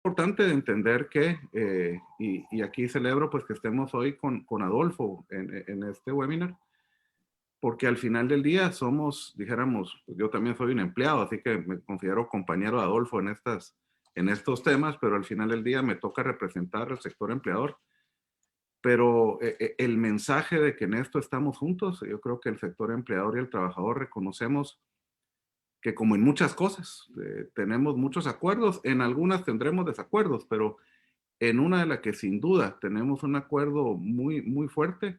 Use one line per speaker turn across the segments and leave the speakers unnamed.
importante de entender que, y aquí celebro pues que estemos hoy con Adolfo en este webinar, porque al final del día somos, dijéramos, yo también soy un empleado, así que me considero compañero de Adolfo en estos temas, pero al final del día me toca representar al sector empleador. Pero el mensaje de que en esto estamos juntos, yo creo que el sector empleador y el trabajador reconocemos que como en muchas cosas, tenemos muchos acuerdos, en algunas tendremos desacuerdos, pero en una de las que sin duda tenemos un acuerdo muy, muy fuerte,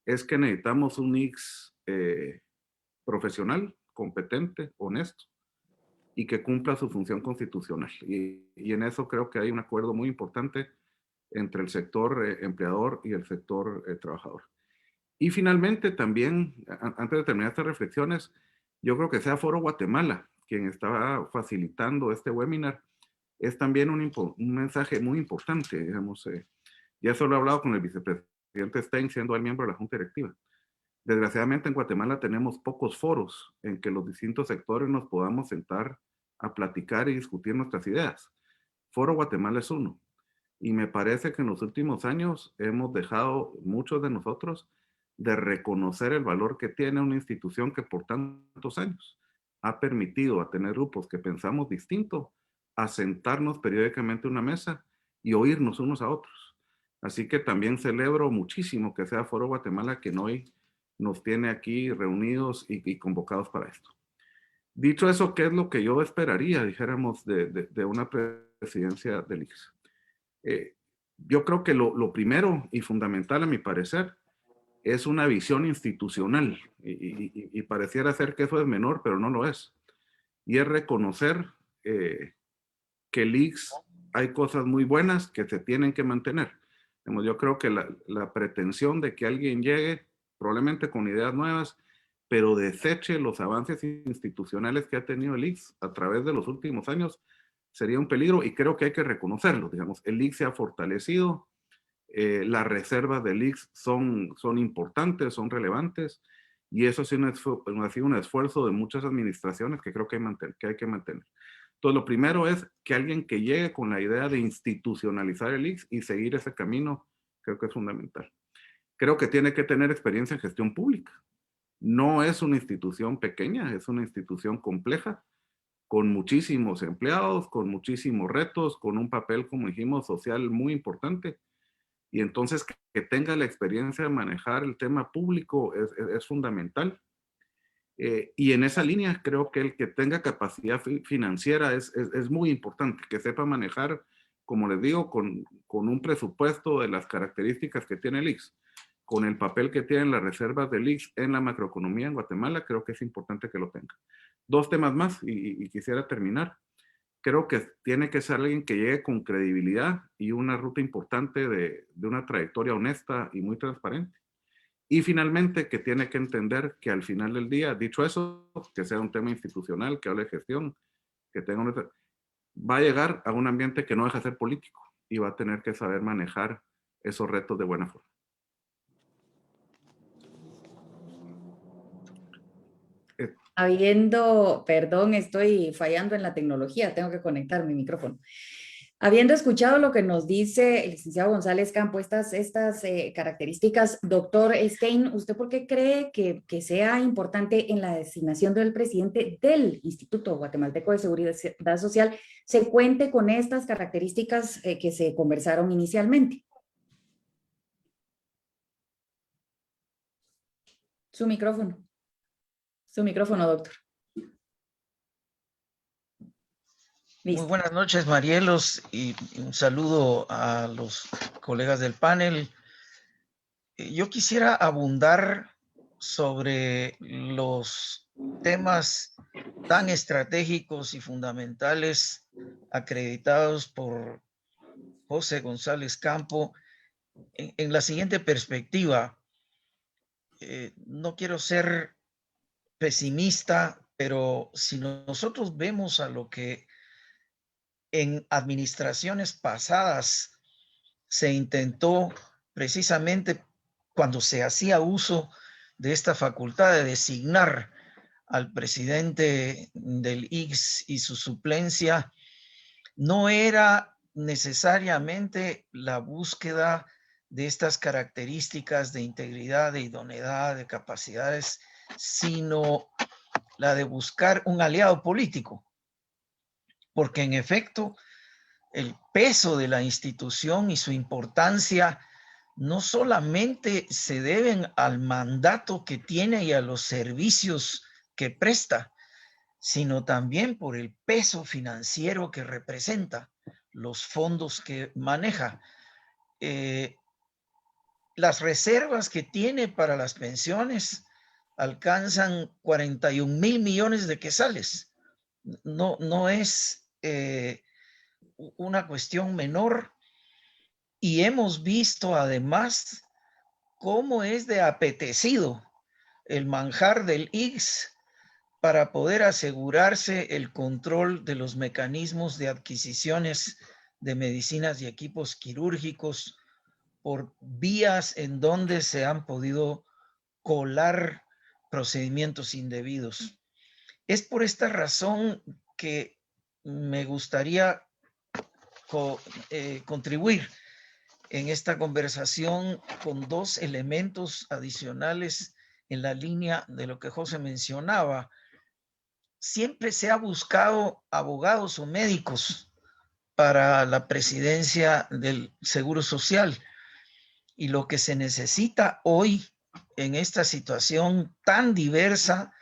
es que necesitamos un mix profesional, competente, honesto y que cumpla su función constitucional. Y en eso creo que hay un acuerdo muy importante entre el sector empleador y el sector trabajador. Y finalmente también, antes de terminar estas reflexiones, yo creo que sea Foro Guatemala quien estaba facilitando este webinar, es también un mensaje muy importante, digamos. Ya eso lo he hablado con el vicepresidente Stein, siendo él miembro de la Junta Directiva. Desgraciadamente en Guatemala tenemos pocos foros en que los distintos sectores nos podamos sentar a platicar y discutir nuestras ideas. Foro Guatemala es uno. Y me parece que en los últimos años hemos dejado, muchos de nosotros, de reconocer el valor que tiene una institución que por tantos años ha permitido a tener grupos que pensamos distinto, a sentarnos periódicamente en una mesa y oírnos unos a otros. Así que también celebro muchísimo que sea Foro Guatemala quien hoy nos tiene aquí reunidos y convocados para esto. Dicho eso, ¿qué es lo que yo esperaría, dijéramos, de una presidencia del ICS? Yo creo que lo primero y fundamental, a mi parecer, es una visión institucional. Y pareciera ser que eso es menor, pero no lo es. Y es reconocer que el ICS hay cosas muy buenas que se tienen que mantener. Yo creo que la pretensión de que alguien llegue, probablemente con ideas nuevas, pero deseche los avances institucionales que ha tenido el ICS a través de los últimos años, sería un peligro y creo que hay que reconocerlo. Digamos, el ICS se ha fortalecido, las reservas del ICS son importantes, son relevantes, y eso ha sido un esfuerzo de muchas administraciones que creo que hay que mantener. Entonces, lo primero es que alguien que llegue con la idea de institucionalizar el ICS y seguir ese camino, creo que es fundamental. Creo que tiene que tener experiencia en gestión pública. No es una institución pequeña, es una institución compleja, con muchísimos empleados, con muchísimos retos, con un papel, como dijimos, social muy importante. Y entonces que tenga la experiencia de manejar el tema público es fundamental. Y en esa línea creo que el que tenga capacidad financiera es muy importante, que sepa manejar, como les digo, con un presupuesto de las características que tiene el ICS, con el papel que tienen las reservas del ICS en la macroeconomía en Guatemala, creo que es importante que lo tenga. Dos temas más y quisiera terminar. Creo que tiene que ser alguien que llegue con credibilidad y una ruta importante de una trayectoria honesta y muy transparente. Y finalmente, que tiene que entender que al final del día, dicho eso, que sea un tema institucional, que hable de gestión, que tenga va a llegar a un ambiente que no deja de ser político y va a tener que saber manejar esos retos de buena forma.
Perdón, estoy fallando en la tecnología, tengo que conectar mi micrófono. Habiendo escuchado lo que nos dice el licenciado González Campo, estas características, doctor Stein, ¿usted por qué cree que sea importante en la designación del presidente del Instituto Guatemalteco de Seguridad Social se cuente con estas características que se conversaron inicialmente? Su micrófono, doctor.
Listo. Muy buenas noches, Marielos, y un saludo a los colegas del panel. Yo quisiera abundar sobre los temas tan estratégicos y fundamentales acreditados por José González Campo en la siguiente perspectiva. No quiero ser pesimista, pero si nosotros vemos a lo que en administraciones pasadas se intentó precisamente cuando se hacía uso de esta facultad de designar al presidente del ICS y su suplencia, no era necesariamente la búsqueda de estas características de integridad, de idoneidad, de capacidades, sino la de buscar un aliado político. Porque en efecto, el peso de la institución y su importancia no solamente se deben al mandato que tiene y a los servicios que presta, sino también por el peso financiero que representa, los fondos que maneja. Las reservas que tiene para las pensiones alcanzan 41,000 millones de quetzales. No es una cuestión menor. Y hemos visto además cómo es de apetecido el manjar del ICS para poder asegurarse el control de los mecanismos de adquisiciones de medicinas y equipos quirúrgicos por vías en donde se han podido colar procedimientos indebidos. Es por esta razón que me gustaría contribuir en esta conversación con dos elementos adicionales en la línea de lo que José mencionaba. Siempre se ha buscado abogados o médicos para la presidencia del Seguro Social, y lo que se necesita hoy en esta situación tan diversa,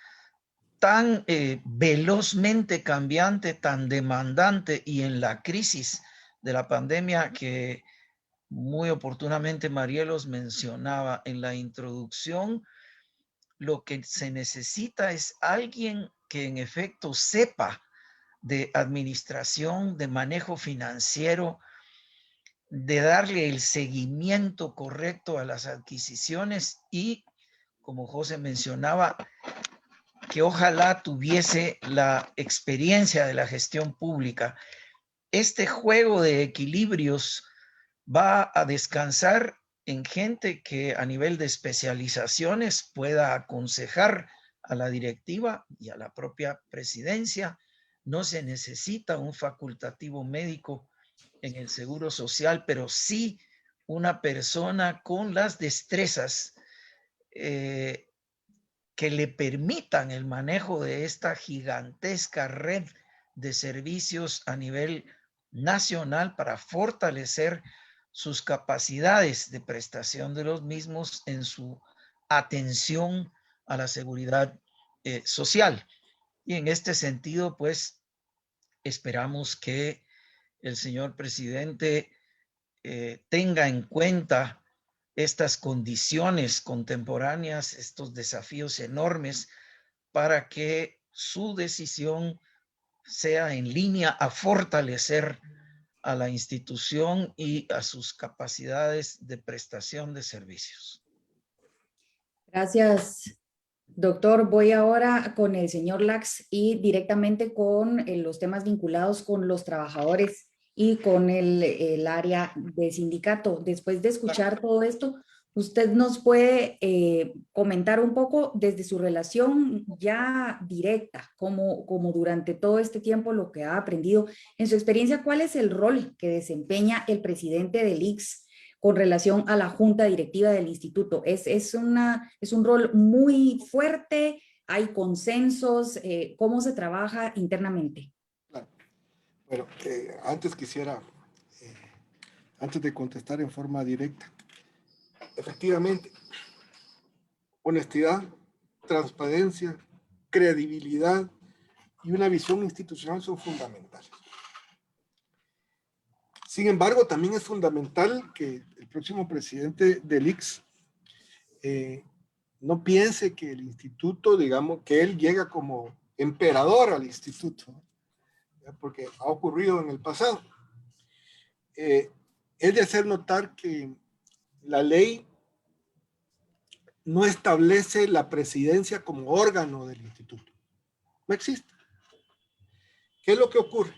tan velozmente cambiante, tan demandante, y en la crisis de la pandemia que muy oportunamente Marielos mencionaba en la introducción, lo que se necesita es alguien que en efecto sepa de administración, de manejo financiero, de darle el seguimiento correcto a las adquisiciones y, como José mencionaba, que ojalá tuviese la experiencia de la gestión pública. Este juego de equilibrios va a descansar en gente que a nivel de especializaciones pueda aconsejar a la directiva y a la propia presidencia. No se necesita un facultativo médico en el Seguro Social, pero sí una persona con las destrezas que le permitan el manejo de esta gigantesca red de servicios a nivel nacional para fortalecer sus capacidades de prestación de los mismos en su atención a la seguridad social. Y en este sentido, pues, esperamos que el señor presidente tenga en cuenta estas condiciones contemporáneas, estos desafíos enormes, para que su decisión sea en línea a fortalecer a la institución y a sus capacidades de prestación de servicios.
Gracias, doctor. Voy ahora con el señor Lax y directamente con los temas vinculados con los trabajadores y con el área de sindicato. Después de escuchar todo esto, ¿usted nos puede comentar un poco desde su relación ya directa, como durante todo este tiempo lo que ha aprendido, en su experiencia, cuál es el rol que desempeña el presidente del ICS con relación a la junta directiva del instituto? Es un rol muy fuerte, hay consensos, ¿cómo se trabaja internamente?
Claro. Bueno, antes quisiera, antes de contestar en forma directa, efectivamente, honestidad, transparencia, credibilidad y una visión institucional son fundamentales. Sin embargo, también es fundamental que el próximo presidente del ICS no piense que el instituto, digamos, que él llega como emperador al instituto, porque ha ocurrido en el pasado. Es de hacer notar que la ley no establece la presidencia como órgano del instituto. No existe. ¿Qué es lo que ocurre?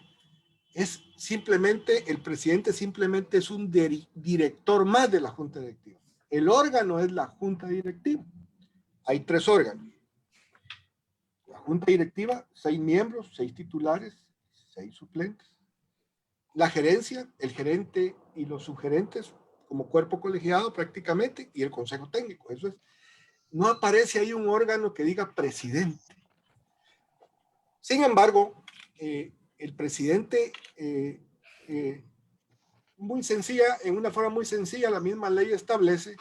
Es simplemente, el presidente simplemente es un director más de la junta directiva. El órgano es la junta directiva. Hay 3 órganos. La junta directiva, 6 miembros, 6 titulares, 6 suplentes. la gerencia, el gerente y los subgerentes como cuerpo colegiado prácticamente, y el consejo técnico. Eso es, no aparece ahí un órgano que diga presidente. Sin embargo, el presidente, muy sencilla, en una forma muy sencilla, la misma ley establece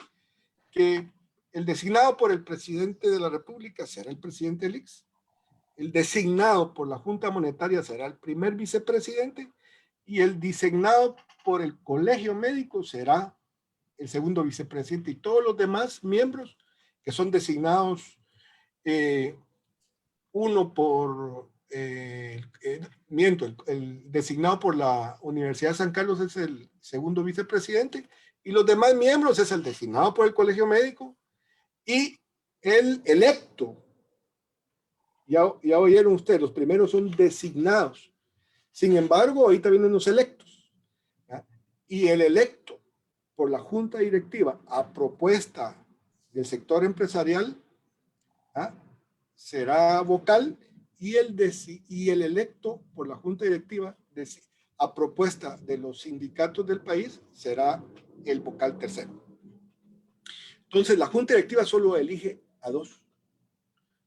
que el designado por el presidente de la República será el presidente del ICS, el designado por la Junta Monetaria será el primer vicepresidente y el designado por el Colegio Médico será el segundo vicepresidente, y todos los demás miembros que son designados, uno por, el designado por la Universidad de San Carlos es el segundo vicepresidente, y los demás miembros es el designado por el Colegio Médico y el electo. Ya oyeron ustedes, los primeros son designados. Sin embargo, ahorita vienen los electos, ¿ya? Y el electo por la junta directiva a propuesta del sector empresarial, ¿ya?, será vocal, y el electo por la junta directiva a propuesta de los sindicatos del país será el vocal tercero. Entonces, la junta directiva solo elige a 2.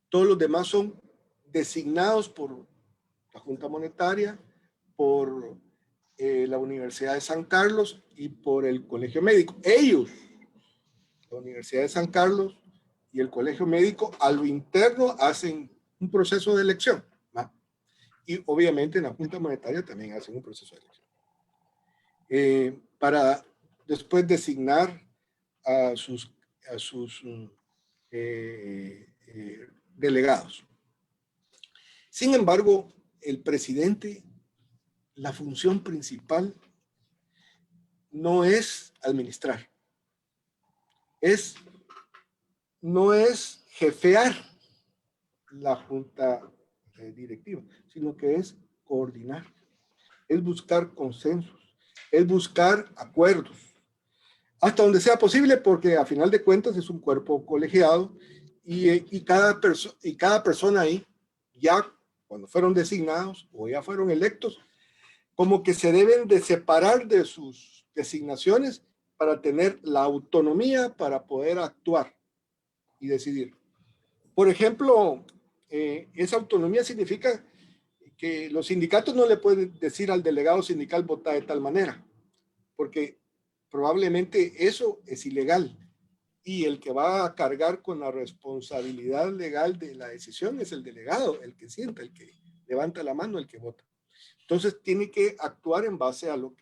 Todos los demás son designados por la Junta Monetaria, por la Universidad de San Carlos y por el Colegio Médico. Ellos, la Universidad de San Carlos y el Colegio Médico, a lo interno hacen un proceso de elección, ¿va? Y obviamente en la Junta Monetaria también hacen un proceso de elección. Para después designar a sus delegados. Sin embargo, el presidente, la función principal no es administrar, no es jefear la junta directiva, sino que es coordinar, es buscar consensos, es buscar acuerdos, hasta donde sea posible, porque a final de cuentas es un cuerpo colegiado, y cada persona ahí, ya cuando fueron designados o ya fueron electos, como que se deben de separar de sus designaciones para tener la autonomía para poder actuar y decidir. Por ejemplo, esa autonomía significa que los sindicatos no le pueden decir al delegado sindical vota de tal manera, porque probablemente eso es ilegal, y el que va a cargar con la responsabilidad legal de la decisión es el delegado, el que sienta, el que levanta la mano, el que vota. Entonces tiene que actuar en base a lo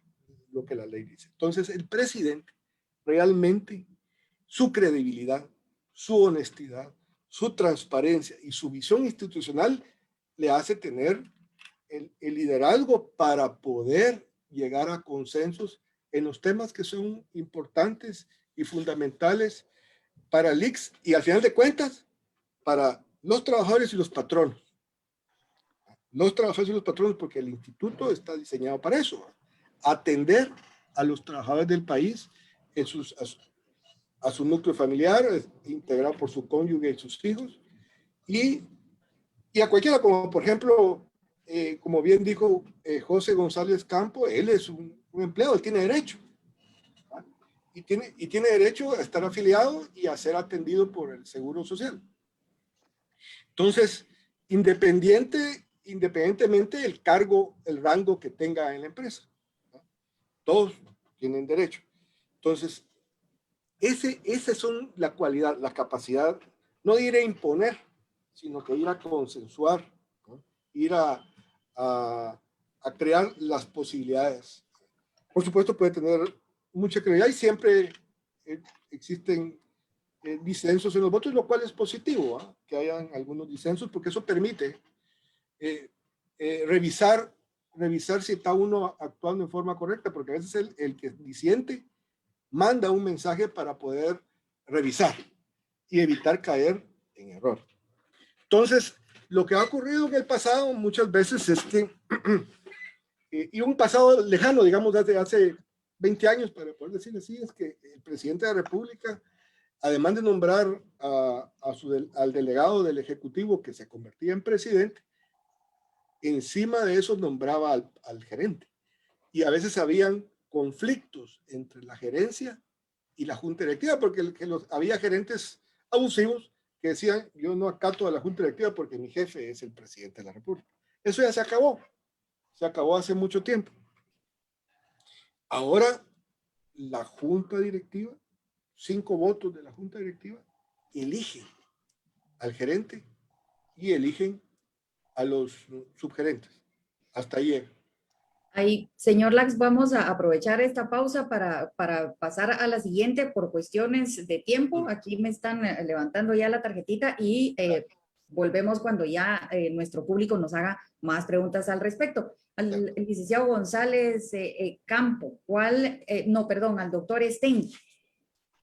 que la ley dice. Entonces el presidente realmente, su credibilidad, su honestidad, su transparencia y su visión institucional le hace tener el liderazgo para poder llegar a consensos en los temas que son importantes y fundamentales para el ICS, y al final de cuentas para los trabajadores y los patronos. Los trabajadores y los patronos, porque el instituto está diseñado para eso, atender a los trabajadores del país a su núcleo familiar, integrado por su cónyuge y sus hijos, y a cualquiera, como por ejemplo, como bien dijo José González Campo, él es un empleado, él tiene derecho. Y tiene derecho a estar afiliado y a ser atendido por el Seguro Social. Entonces, independientemente del cargo, el rango que tenga en la empresa, ¿no? Todos tienen derecho. Entonces, esas son la cualidad, la capacidad, no de ir a imponer, sino que ir a consensuar, ¿no? Ir a crear las posibilidades. Por supuesto, puede tener mucha credibilidad, y siempre existen disensos en los votos, lo cual es positivo, ¿eh? Que hayan algunos disensos, porque eso permite revisar si está uno actuando en forma correcta, porque a veces el que disiente manda un mensaje para poder revisar y evitar caer en error. Entonces, lo que ha ocurrido en el pasado muchas veces es que, y un pasado lejano, digamos, desde hace 20 años, para poder decirle así, es que el presidente de la República, además de nombrar al delegado del Ejecutivo que se convertía en presidente, encima de eso nombraba al gerente. Y a veces habían conflictos entre la gerencia y la junta directiva, porque había gerentes abusivos que decían, yo no acato a la junta directiva porque mi jefe es el presidente de la República. Eso ya se acabó hace mucho tiempo. Ahora la junta directiva, 5 votos de la junta directiva, eligen al gerente y eligen a los subgerentes. Hasta ayer.
Ahí, señor Lax, vamos a aprovechar esta pausa para pasar a la siguiente por cuestiones de tiempo. Aquí me están levantando ya la tarjetita y volvemos cuando ya nuestro público nos haga más preguntas al respecto. Al licenciado González Campo, al doctor Stein.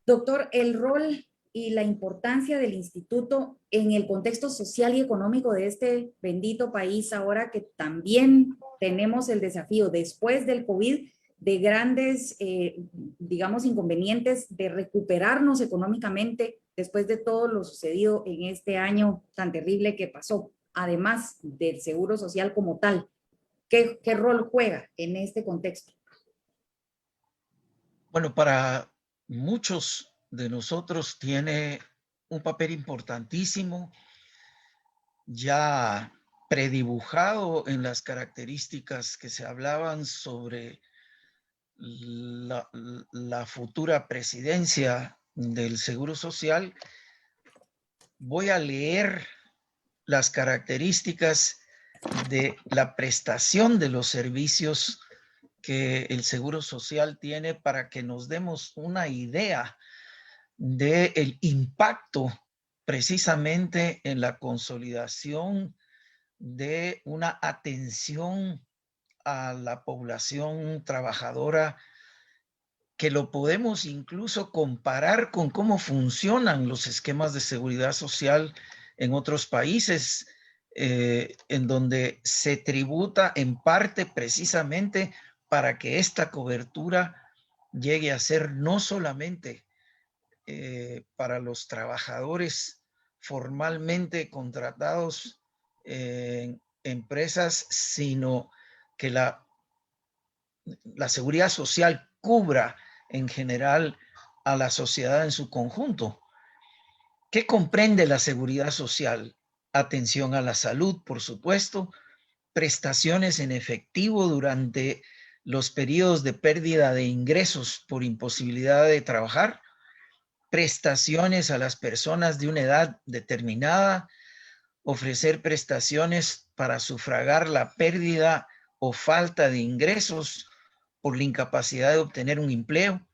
Doctor, el rol y la importancia del instituto en el contexto social y económico de este bendito país, ahora que también tenemos el desafío después del COVID de grandes, digamos, inconvenientes de recuperarnos económicamente después de todo lo sucedido en este año tan terrible que pasó, además del seguro social como tal. ¿Qué rol juega en este contexto?
Bueno, para muchos de nosotros tiene un papel importantísimo, ya predibujado en las características que se hablaban sobre la futura presidencia del Seguro Social. Voy a leer las características de la prestación de los servicios que el Seguro Social tiene para que nos demos una idea del impacto precisamente en la consolidación de una atención a la población trabajadora, que lo podemos incluso comparar con cómo funcionan los esquemas de seguridad social en otros países, en donde se tributa en parte precisamente para que esta cobertura llegue a ser no solamente para los trabajadores formalmente contratados en empresas, sino que la seguridad social cubra en general a la sociedad en su conjunto. ¿Qué comprende la seguridad social? Atención a la salud, por supuesto, prestaciones en efectivo durante los periodos de pérdida de ingresos por imposibilidad de trabajar, prestaciones a las personas de una edad determinada, ofrecer prestaciones para sufragar la pérdida o falta de ingresos por la incapacidad de obtener un empleo,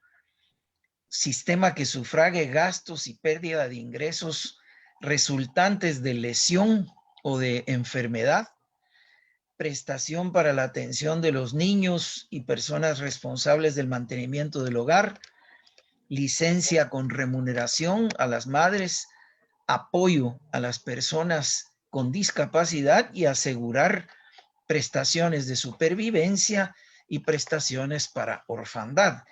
sistema que sufrague gastos y pérdida de ingresos resultantes de lesión o de enfermedad, prestación para la atención de los niños y personas responsables del mantenimiento del hogar, licencia con remuneración a las madres, apoyo a las personas con discapacidad y asegurar prestaciones de supervivencia y prestaciones para orfandad.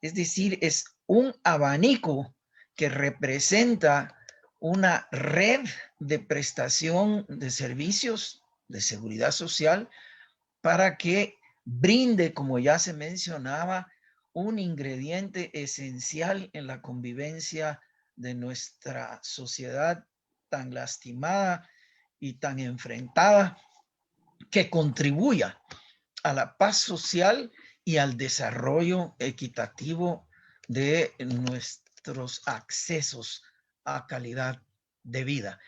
Es decir, es un abanico que representa una red de prestación de servicios de seguridad social para que brinde, como ya se mencionaba, un ingrediente esencial en la convivencia de nuestra sociedad tan lastimada y tan enfrentada, que contribuya a la paz social y al desarrollo equitativo de nuestros accesos a calidad de vida.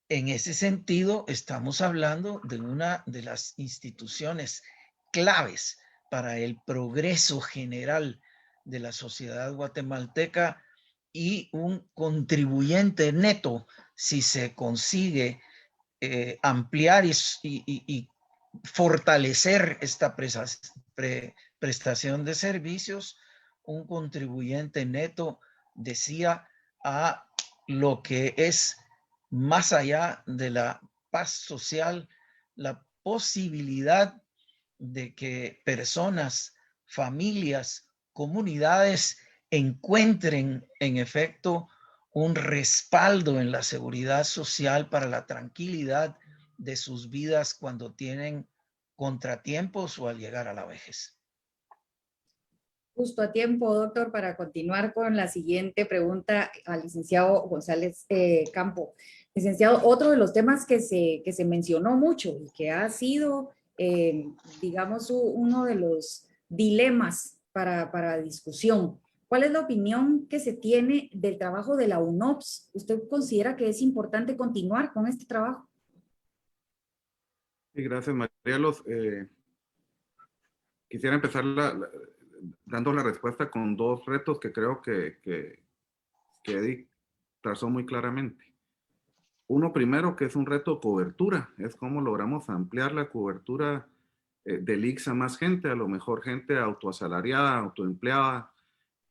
En ese sentido, estamos hablando de una de las instituciones claves para el progreso general de la sociedad guatemalteca y un contribuyente neto si se consigue ampliar y fortalecer esta prestación de servicios, un contribuyente neto, decía, a lo que es más allá de la paz social, la posibilidad de que personas, familias, comunidades encuentren en efecto un respaldo en la seguridad social para la tranquilidad de sus vidas cuando tienen contratiempos o al llegar a la vejez.
justo a tiempo, doctor, para continuar con la siguiente pregunta al licenciado González Campo. Licenciado, otro de los temas que se mencionó mucho y que ha sido, digamos, uno de los dilemas para discusión. ¿Cuál es la opinión que se tiene del trabajo de la UNOPS? ¿Usted considera que es importante continuar con este trabajo?
Sí, gracias, Marielos. Quisiera empezar dando la respuesta con dos retos que creo que Eddie trazó muy claramente. Uno primero, que es un reto de cobertura, es cómo logramos ampliar la cobertura del ICS a más gente, a lo mejor gente autoasalariada, autoempleada,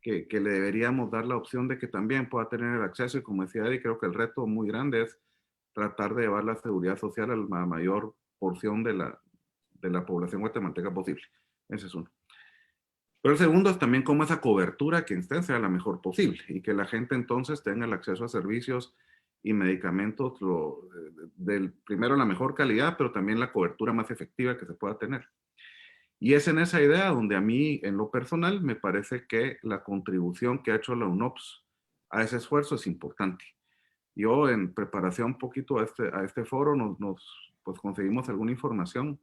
que le deberíamos dar la opción de que también pueda tener el acceso. Y como decía Eddie, creo que el reto muy grande es tratar de llevar la seguridad social a la mayor porción de la población guatemalteca posible. Ese es uno. Pero el segundo es también cómo esa cobertura que estén sea la mejor posible y que la gente entonces tenga el acceso a servicios y medicamentos primero la mejor calidad, pero también la cobertura más efectiva que se pueda tener. Y es en esa idea donde a mí, en lo personal, me parece que la contribución que ha hecho la UNOPS a ese esfuerzo es importante. Yo, en preparación un poquito a este foro, pues conseguimos alguna información.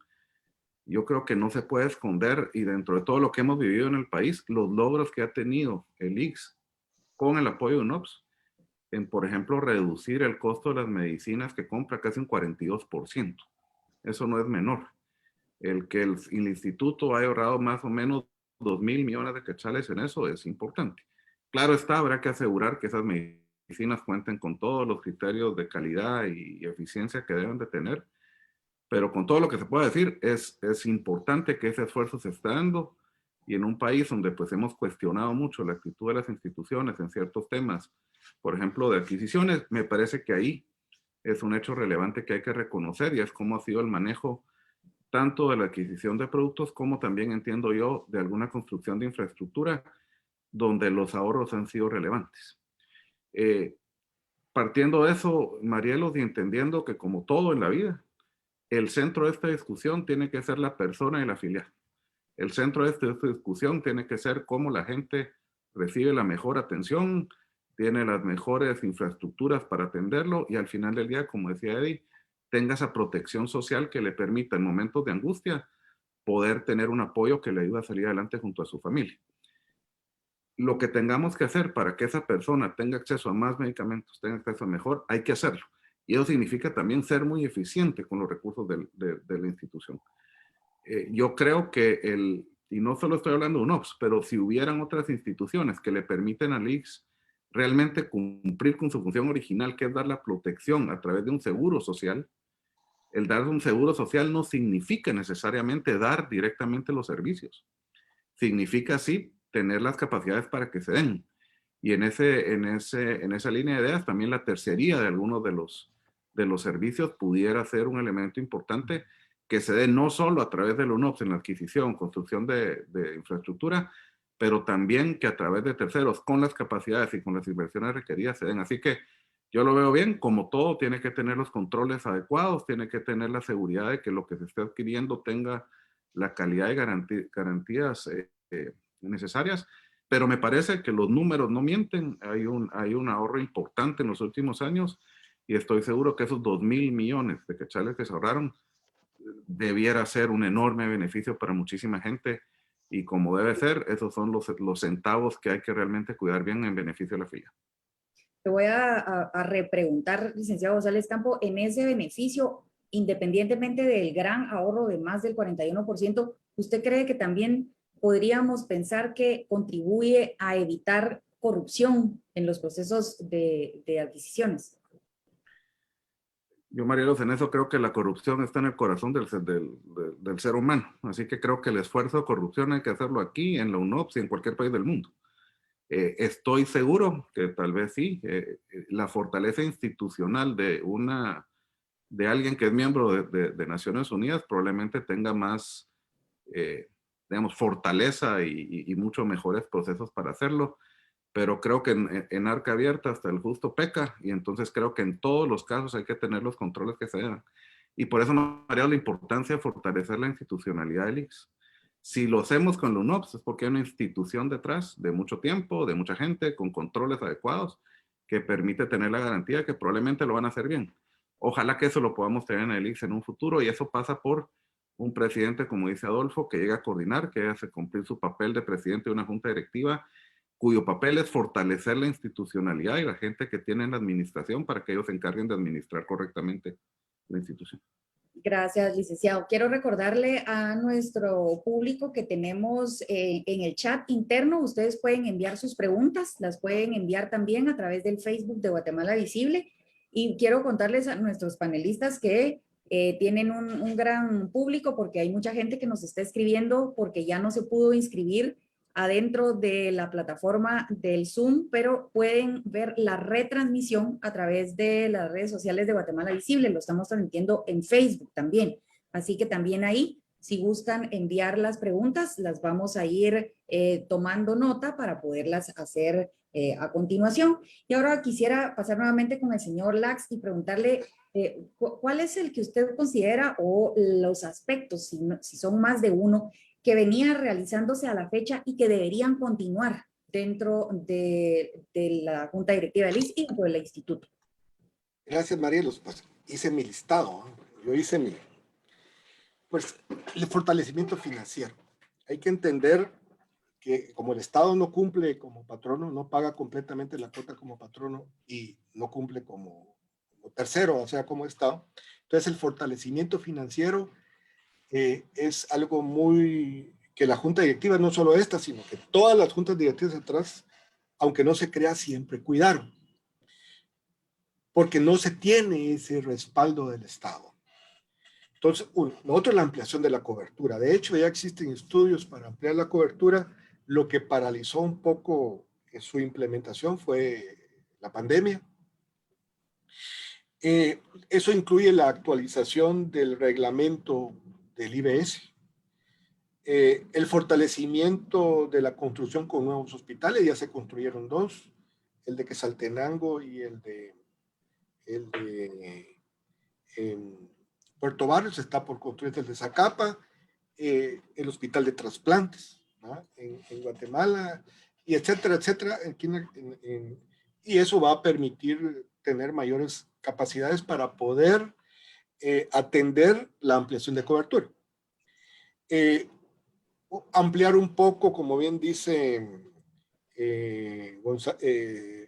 Yo creo que no se puede esconder, y dentro de todo lo que hemos vivido en el país, los logros que ha tenido el ICS con el apoyo de UNOPS, en, por ejemplo, reducir el costo de las medicinas que compra casi un 42%. Eso no es menor. El que el instituto haya ahorrado más o menos 2.000 millones de quetzales en eso es importante. Claro está, habrá que asegurar que esas medicinas cuenten con todos los criterios de calidad y eficiencia que deben de tener, pero con todo lo que se puede decir, es importante que ese esfuerzo se está dando, y en un país donde pues hemos cuestionado mucho la actitud de las instituciones en ciertos temas, por ejemplo, de adquisiciones, me parece que ahí es un hecho relevante que hay que reconocer, y es cómo ha sido el manejo tanto de la adquisición de productos como también, entiendo yo, de alguna construcción de infraestructura donde los ahorros han sido relevantes. Partiendo de eso, Marielos, y entendiendo que como todo en la vida, el centro de esta discusión tiene que ser la persona y la filial. El centro de esta discusión tiene que ser cómo la gente recibe la mejor atención, tiene las mejores infraestructuras para atenderlo, y al final del día, como decía Eddie, tenga esa protección social que le permita en momentos de angustia poder tener un apoyo que le ayude a salir adelante junto a su familia. Lo que tengamos que hacer para que esa persona tenga acceso a más medicamentos, tenga acceso a mejor, hay que hacerlo. Y eso significa también ser muy eficiente con los recursos de la institución. Yo creo que y no solo estoy hablando de UNOPS, pero si hubieran otras instituciones que le permiten al ICS realmente cumplir con su función original, que es dar la protección a través de un seguro social, el dar un seguro social no significa necesariamente dar directamente los servicios. Significa sí tener las capacidades para que se den. Y en esa línea de ideas, también la tercería de algunos de los servicios pudiera ser un elemento importante que se dé no solo a través del UNOPS en la adquisición, construcción de infraestructura, pero también que a través de terceros, con las capacidades y con las inversiones requeridas, se den. Así que yo lo veo bien, como todo, tiene que tener los controles adecuados, tiene que tener la seguridad de que lo que se esté adquiriendo tenga la calidad y garantías necesarias, pero me parece que los números no mienten. Hay un ahorro importante en los últimos años, y estoy seguro que esos 2.000 millones de quetzales que se ahorraron debiera ser un enorme beneficio para muchísima gente, y como debe ser, esos son los centavos que hay que realmente cuidar bien en beneficio de la filia.
Te voy a repreguntar, licenciado González Campo, en ese beneficio, independientemente del gran ahorro de más del 41%, ¿usted cree que también podríamos pensar que contribuye a evitar corrupción en los procesos de adquisiciones?
Yo, Marielos, en eso creo que la corrupción está en el corazón del ser humano. Así que creo que el esfuerzo de corrupción hay que hacerlo aquí, en la UNOPS y en cualquier país del mundo. Estoy seguro que tal vez sí, la fortaleza institucional de alguien que es miembro de Naciones Unidas probablemente tenga más, digamos, fortaleza y mucho mejores procesos para hacerlo. Pero creo que en arca abierta hasta el justo peca, y entonces creo que en todos los casos hay que tener los controles que se dan. Y por eso, María, la importancia de fortalecer la institucionalidad del ICS. Si lo hacemos con la UNOPS es porque hay una institución detrás de mucho tiempo, de mucha gente, con controles adecuados, que permite tener la garantía que probablemente lo van a hacer bien. Ojalá que eso lo podamos tener en el ICS en un futuro, y eso pasa por un presidente, como dice Adolfo, que llega a coordinar, que hace cumplir su papel de presidente de una junta directiva, cuyo papel es fortalecer la institucionalidad y la gente que tiene en la administración para que ellos se encarguen de administrar correctamente la institución.
Gracias, licenciado. Quiero recordarle a nuestro público que tenemos en el chat interno, ustedes pueden enviar sus preguntas, las pueden enviar también a través del Facebook de Guatemala Visible. Y quiero contarles a nuestros panelistas que tienen un gran público, porque hay mucha gente que nos está escribiendo porque ya no se pudo inscribir adentro de la plataforma del Zoom, pero pueden ver la retransmisión a través de las redes sociales de Guatemala Visible. Lo estamos transmitiendo en Facebook también. Así que también ahí, si gustan enviar las preguntas, las vamos a ir tomando nota para poderlas hacer a continuación. Y ahora quisiera pasar nuevamente con el señor Lax y preguntarle ¿cuál es el que usted considera, o los aspectos, si son más de uno, que venía realizándose a la fecha y que deberían continuar dentro de la Junta Directiva del ICS y dentro del instituto?
Gracias, Marielos. Pues hice mi listado, ¿eh? Yo hice pues el fortalecimiento financiero. Hay que entender que como el Estado no cumple como patrono, no paga completamente la cuota como patrono y no cumple como tercero, o sea, como Estado, entonces el fortalecimiento financiero es algo que la junta directiva, no solo esta, sino que todas las juntas directivas atrás, aunque no se crea, siempre cuidaron, porque no se tiene ese respaldo del Estado. Entonces, otro es la ampliación de la cobertura. De hecho, ya existen estudios para ampliar la cobertura. Lo que paralizó un poco su implementación fue la pandemia. Eso incluye la actualización del reglamento del IBS, el fortalecimiento de la construcción con nuevos hospitales. Ya se construyeron 2, el de Quetzaltenango y el de Puerto Barrios. Está por construir el de Zacapa, el hospital de trasplantes, ¿no?, en Guatemala, y etcétera, etcétera. Y eso va a permitir tener mayores capacidades para poder atender la ampliación de cobertura. Ampliar un poco, como bien dice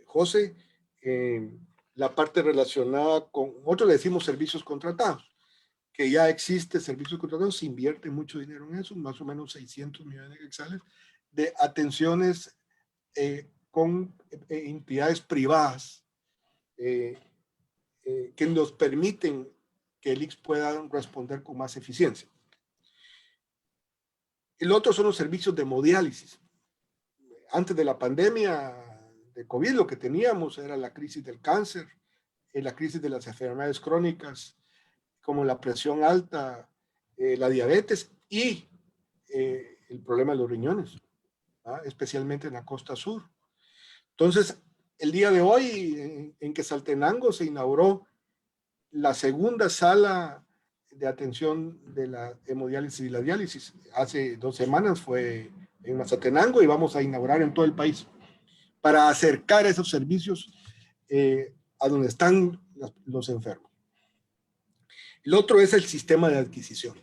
José, la parte relacionada con, nosotros le decimos servicios contratados, que ya existe servicios contratados, se invierte mucho dinero en eso, más o menos 600 millones de quetzales, de atenciones con entidades privadas que nos permiten que el ICS pueda responder con más eficiencia. El otro son los servicios de hemodiálisis. Antes de la pandemia de COVID, lo que teníamos era la crisis del cáncer, la crisis de las enfermedades crónicas, como la presión alta, la diabetes y el problema de los riñones, ¿ah?, especialmente en la costa sur. Entonces, el día de hoy, en Quetzaltenango se inauguró la segunda sala de atención de la hemodiálisis y la diálisis. Hace 2 semanas fue en Mazatenango y vamos a inaugurar en todo el país para acercar esos servicios a donde están los enfermos. El otro es el sistema de adquisición.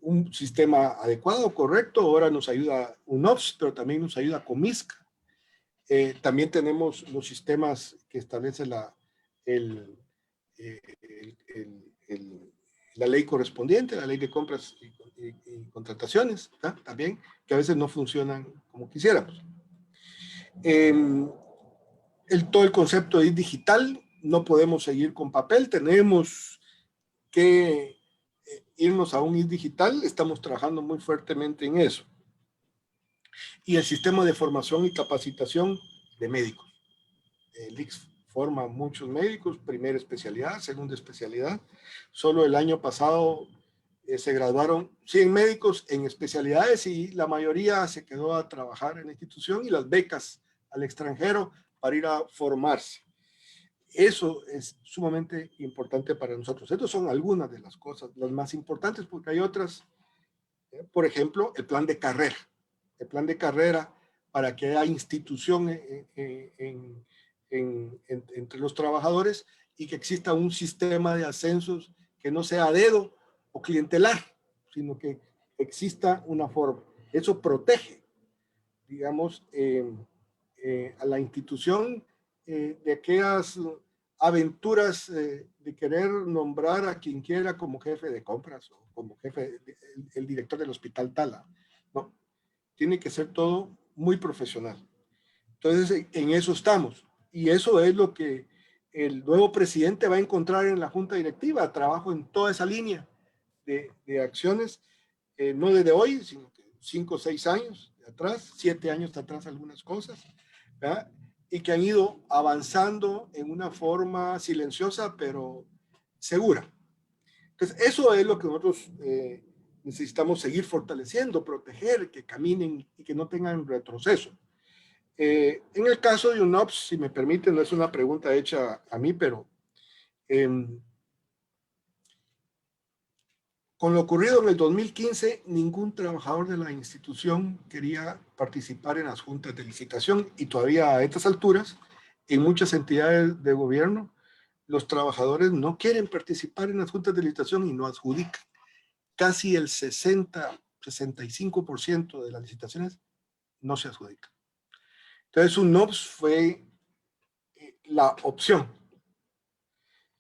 Un sistema adecuado, correcto. Ahora nos ayuda UNOPS, pero también nos ayuda Comisca. También tenemos los sistemas que establece la ley correspondiente, la ley de compras y contrataciones, ¿tá?, también, que a veces no funcionan como quisiéramos. Todo el concepto es digital, no podemos seguir con papel, tenemos que irnos a un IS digital, estamos trabajando muy fuertemente en eso. Y el sistema de formación y capacitación de médicos. El ICS forma muchos médicos, primera especialidad, segunda especialidad. Solo el año pasado se graduaron 100 médicos en especialidades y la mayoría se quedó a trabajar en la institución, y las becas al extranjero para ir a formarse. Eso es sumamente importante para nosotros. Estas son algunas de las cosas, las más importantes, porque hay otras Por ejemplo, el plan de carrera. El plan de carrera para que haya institución entre los trabajadores y que exista un sistema de ascensos que no sea a dedo o clientelar, sino que exista una forma. Eso protege, digamos, a la institución de aquellas aventuras de querer nombrar a quien quiera como jefe de compras o como jefe, el director del hospital Tala. No, tiene que ser todo muy profesional. Entonces, en eso estamos. Y eso es lo que el nuevo presidente va a encontrar en la junta directiva. Trabajo en toda esa línea de acciones, no desde hoy, sino que 5 o 6 años de atrás, 7 años de atrás algunas cosas, ¿verdad? Y que han ido avanzando en una forma silenciosa, pero segura. Entonces, eso es lo que nosotros necesitamos seguir fortaleciendo, proteger, que caminen y que no tengan retroceso. En el caso de UNOPS, si me permiten, no es una pregunta hecha a mí, pero con lo ocurrido en el 2015, ningún trabajador de la institución quería participar en las juntas de licitación y todavía a estas alturas, en muchas entidades de gobierno, los trabajadores no quieren participar en las juntas de licitación y no adjudican. Casi el 65% de las licitaciones no se adjudican. Entonces, UNOPS fue la opción.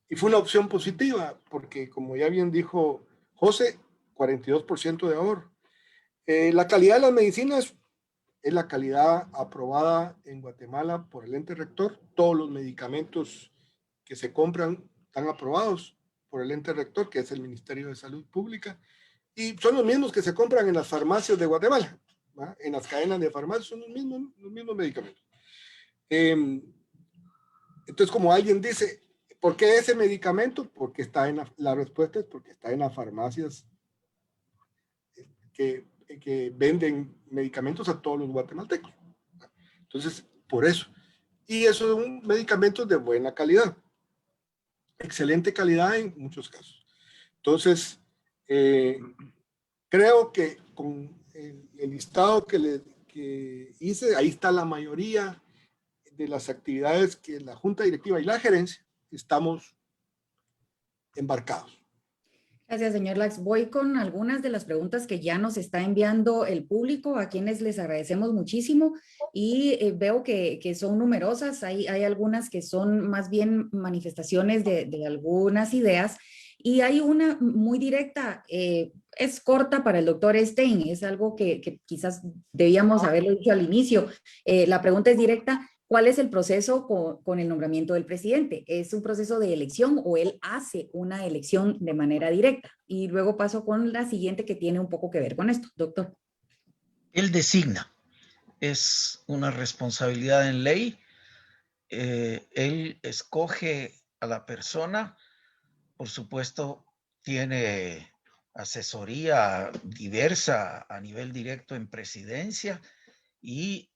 Y fue una opción positiva, porque como ya bien dijo José, 42% de ahorro. La calidad de las medicinas es la calidad aprobada en Guatemala por el ente rector. Todos los medicamentos que se compran están aprobados por el ente rector, que es el Ministerio de Salud Pública, y son los mismos que se compran en las farmacias de Guatemala, ¿va? En las cadenas de farmacias son los mismos medicamentos. Entonces, como alguien dice, ¿por qué ese medicamento? Porque está en la respuesta es porque está en las farmacias que venden medicamentos a todos los guatemaltecos. Entonces, por eso. Y esos son medicamentos de buena calidad. Excelente calidad en muchos casos. Entonces, creo que con el listado que hice, ahí está la mayoría de las actividades que la Junta Directiva y la gerencia estamos embarcados.
Gracias, señor Lax. Voy con algunas de las preguntas que ya nos está enviando el público, a quienes les agradecemos muchísimo y veo que son numerosas. Hay algunas que son más bien manifestaciones de algunas ideas y hay una muy directa, es corta para el doctor Stein, es algo que quizás debíamos haberlo dicho al inicio. La pregunta es directa. ¿Cuál es el proceso con el nombramiento del presidente? ¿Es un proceso de elección o él hace una elección de manera directa? Y luego paso con la siguiente que tiene un poco que ver con esto, doctor.
Él designa. Es una responsabilidad en ley. Él escoge a la persona. Por supuesto, tiene asesoría diversa a nivel directo en presidencia y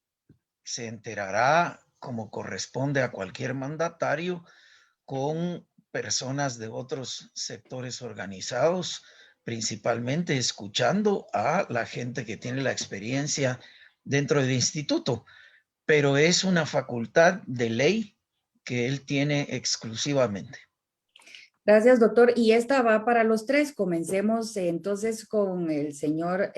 se enterará, como corresponde a cualquier mandatario, con personas de otros sectores organizados, principalmente escuchando a la gente que tiene la experiencia dentro del instituto, pero es una facultad de ley que él tiene exclusivamente.
Gracias, doctor. Y esta va para los tres. Comencemos entonces con el señor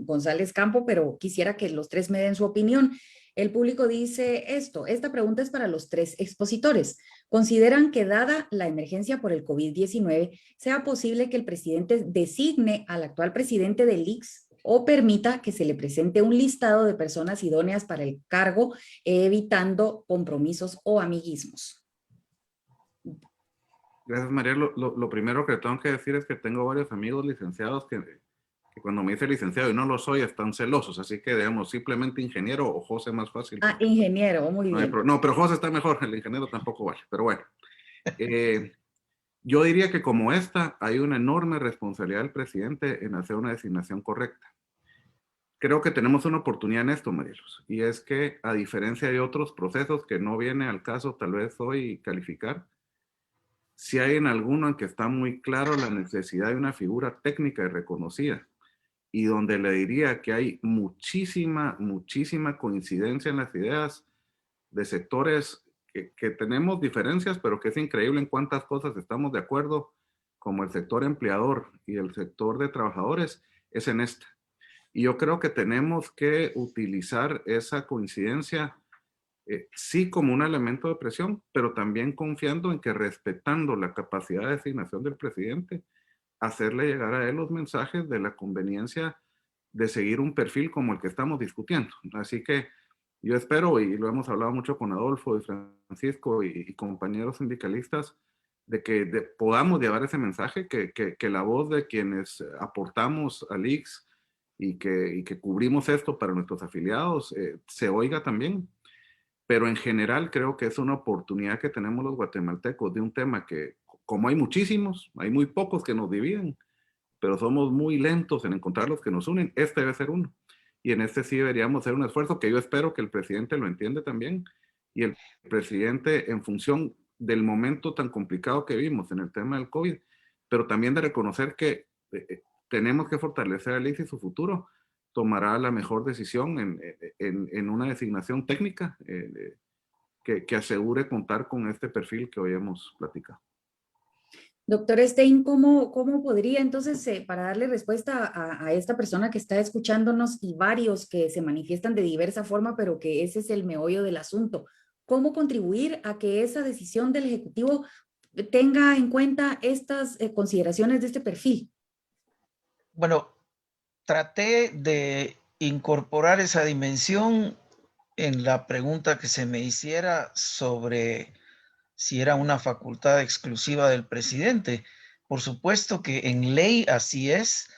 González Campo, pero quisiera que los tres me den su opinión. El público dice esto, esta pregunta es para los tres expositores. ¿Consideran que dada la emergencia por el COVID-19, sea posible que el presidente designe al actual presidente del ICS o permita que se le presente un listado de personas idóneas para el cargo, evitando compromisos o amiguismos?
Gracias, María. Lo primero que tengo que decir es que tengo varios amigos licenciados que cuando me dice licenciado y no lo soy, están celosos. Así que, digamos, simplemente ingeniero o José más fácil.
Ah, ingeniero, muy bien.
No, pero José está mejor, el ingeniero tampoco vale. Pero bueno, yo diría que como esta, hay una enorme responsabilidad del presidente en hacer una designación correcta. Creo que tenemos una oportunidad en esto, Marielos, y es que a diferencia de otros procesos que no viene al caso tal vez hoy calificar, si hay en alguno en que está muy claro la necesidad de una figura técnica y reconocida y donde le diría que hay muchísima coincidencia en las ideas de sectores que tenemos diferencias, pero que es increíble en cuántas cosas estamos de acuerdo, como el sector empleador y el sector de trabajadores, es en esta. Y yo creo que tenemos que utilizar esa coincidencia, sí como un elemento de presión, pero también confiando en que, respetando la capacidad de designación del presidente, hacerle llegar a él los mensajes de la conveniencia de seguir un perfil como el que estamos discutiendo. Así que yo espero, y lo hemos hablado mucho con Adolfo y Francisco y compañeros sindicalistas, de que podamos llevar ese mensaje, que la voz de quienes aportamos al IX y que cubrimos esto para nuestros afiliados se oiga también. Pero en general creo que es una oportunidad que tenemos los guatemaltecos de un tema que, como hay muchísimos, hay muy pocos que nos dividen, pero somos muy lentos en encontrar los que nos unen. Este debe ser uno. Y en este sí deberíamos hacer un esfuerzo que yo espero que el presidente lo entiende también. Y el presidente, en función del momento tan complicado que vimos en el tema del COVID, pero también de reconocer que tenemos que fortalecer a Liz y su futuro, tomará la mejor decisión en una designación técnica que asegure contar con este perfil que hoy hemos platicado.
Doctor Stein, ¿cómo podría entonces, para darle respuesta a esta persona que está escuchándonos y varios que se manifiestan de diversa forma, pero que ese es el meollo del asunto, cómo contribuir a que esa decisión del Ejecutivo tenga en cuenta estas consideraciones de este perfil?
Bueno, traté de incorporar esa dimensión en la pregunta que se me hiciera sobre si era una facultad exclusiva del presidente. Por supuesto que en ley así es,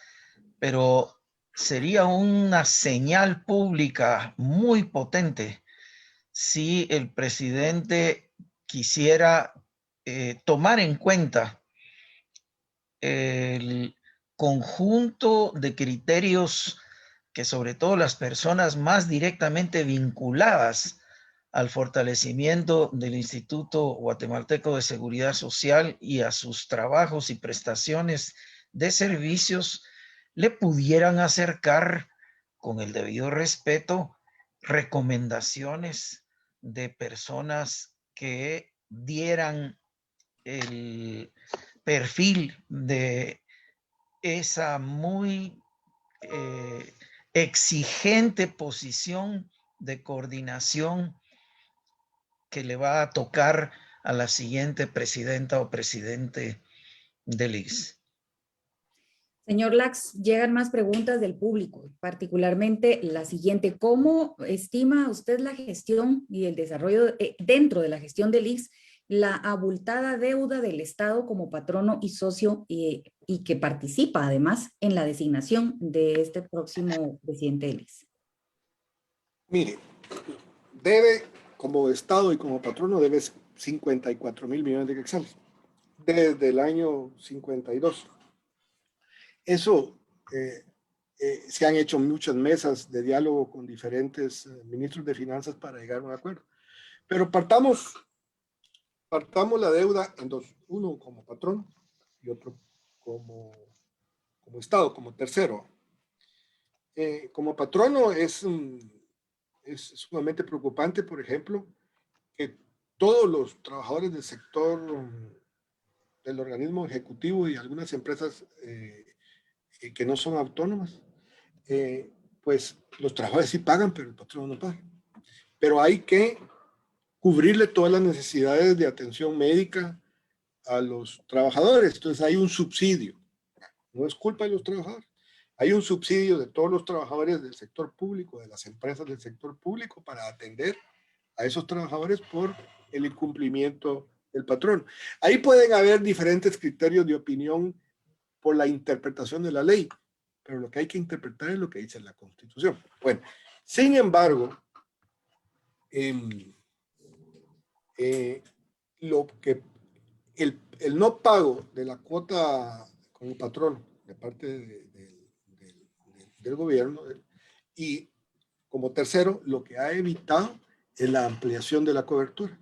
pero sería una señal pública muy potente si el presidente quisiera tomar en cuenta el conjunto de criterios que sobre todo las personas más directamente vinculadas al fortalecimiento del Instituto Guatemalteco de Seguridad Social y a sus trabajos y prestaciones de servicios le pudieran acercar, con el debido respeto, recomendaciones de personas que dieran el perfil de esa muy exigente posición de coordinación que le va a tocar a la siguiente presidenta o presidente del ICS.
Señor Lax, llegan más preguntas del público, particularmente la siguiente. ¿Cómo estima usted la gestión y el desarrollo dentro de la gestión del ICS, la abultada deuda del Estado como patrono y socio y que participa además en la designación de este próximo presidente del ICS?
Mire, debe, como Estado y como patrono, debe 54.000 millones de quetzales desde el año 52. Eso, se han hecho muchas mesas de diálogo con diferentes ministros de finanzas para llegar a un acuerdo. Pero partamos la deuda en dos. Uno como patrón y otro como Estado, como tercero. Como patrono es sumamente preocupante, por ejemplo, que todos los trabajadores del sector del organismo ejecutivo y algunas empresas que no son autónomas, pues los trabajadores sí pagan, pero el patrón no paga. Pero hay que cubrirle todas las necesidades de atención médica a los trabajadores. Entonces hay un subsidio. No es culpa de los trabajadores. Hay un subsidio de todos los trabajadores del sector público, de las empresas del sector público, para atender a esos trabajadores por el incumplimiento del patrón. Ahí pueden haber diferentes criterios de opinión por la interpretación de la ley, pero lo que hay que interpretar es lo que dice la Constitución. Bueno, sin embargo, lo que el no pago de la cuota con el patrón de parte del gobierno y como tercero, lo que ha evitado es la ampliación de la cobertura.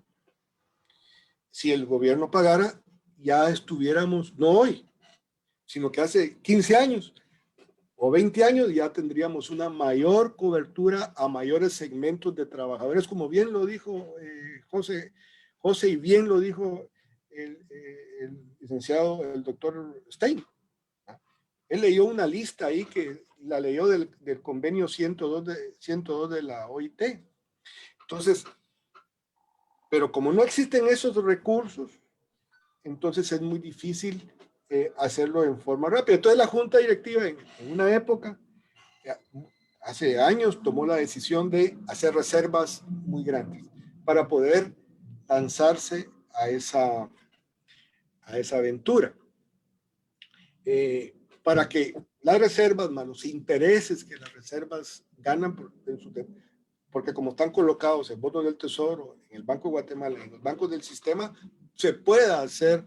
Si el gobierno pagara, ya estuviéramos, no hoy, sino que hace 15 años, o 20 años ya tendríamos una mayor cobertura a mayores segmentos de trabajadores, como bien lo dijo José, y bien lo dijo el licenciado, el doctor Stein. Él leyó una lista ahí que la leyó del convenio 102 de la OIT. Entonces, pero como no existen esos recursos, entonces es muy difícil hacerlo en forma rápida. Entonces la junta directiva en una época, hace años, tomó la decisión de hacer reservas muy grandes para poder lanzarse a esa aventura. Para que las reservas, más los intereses que las reservas ganan porque como están colocados en bonos del Tesoro, en el Banco de Guatemala, en los bancos del sistema, se pueda hacer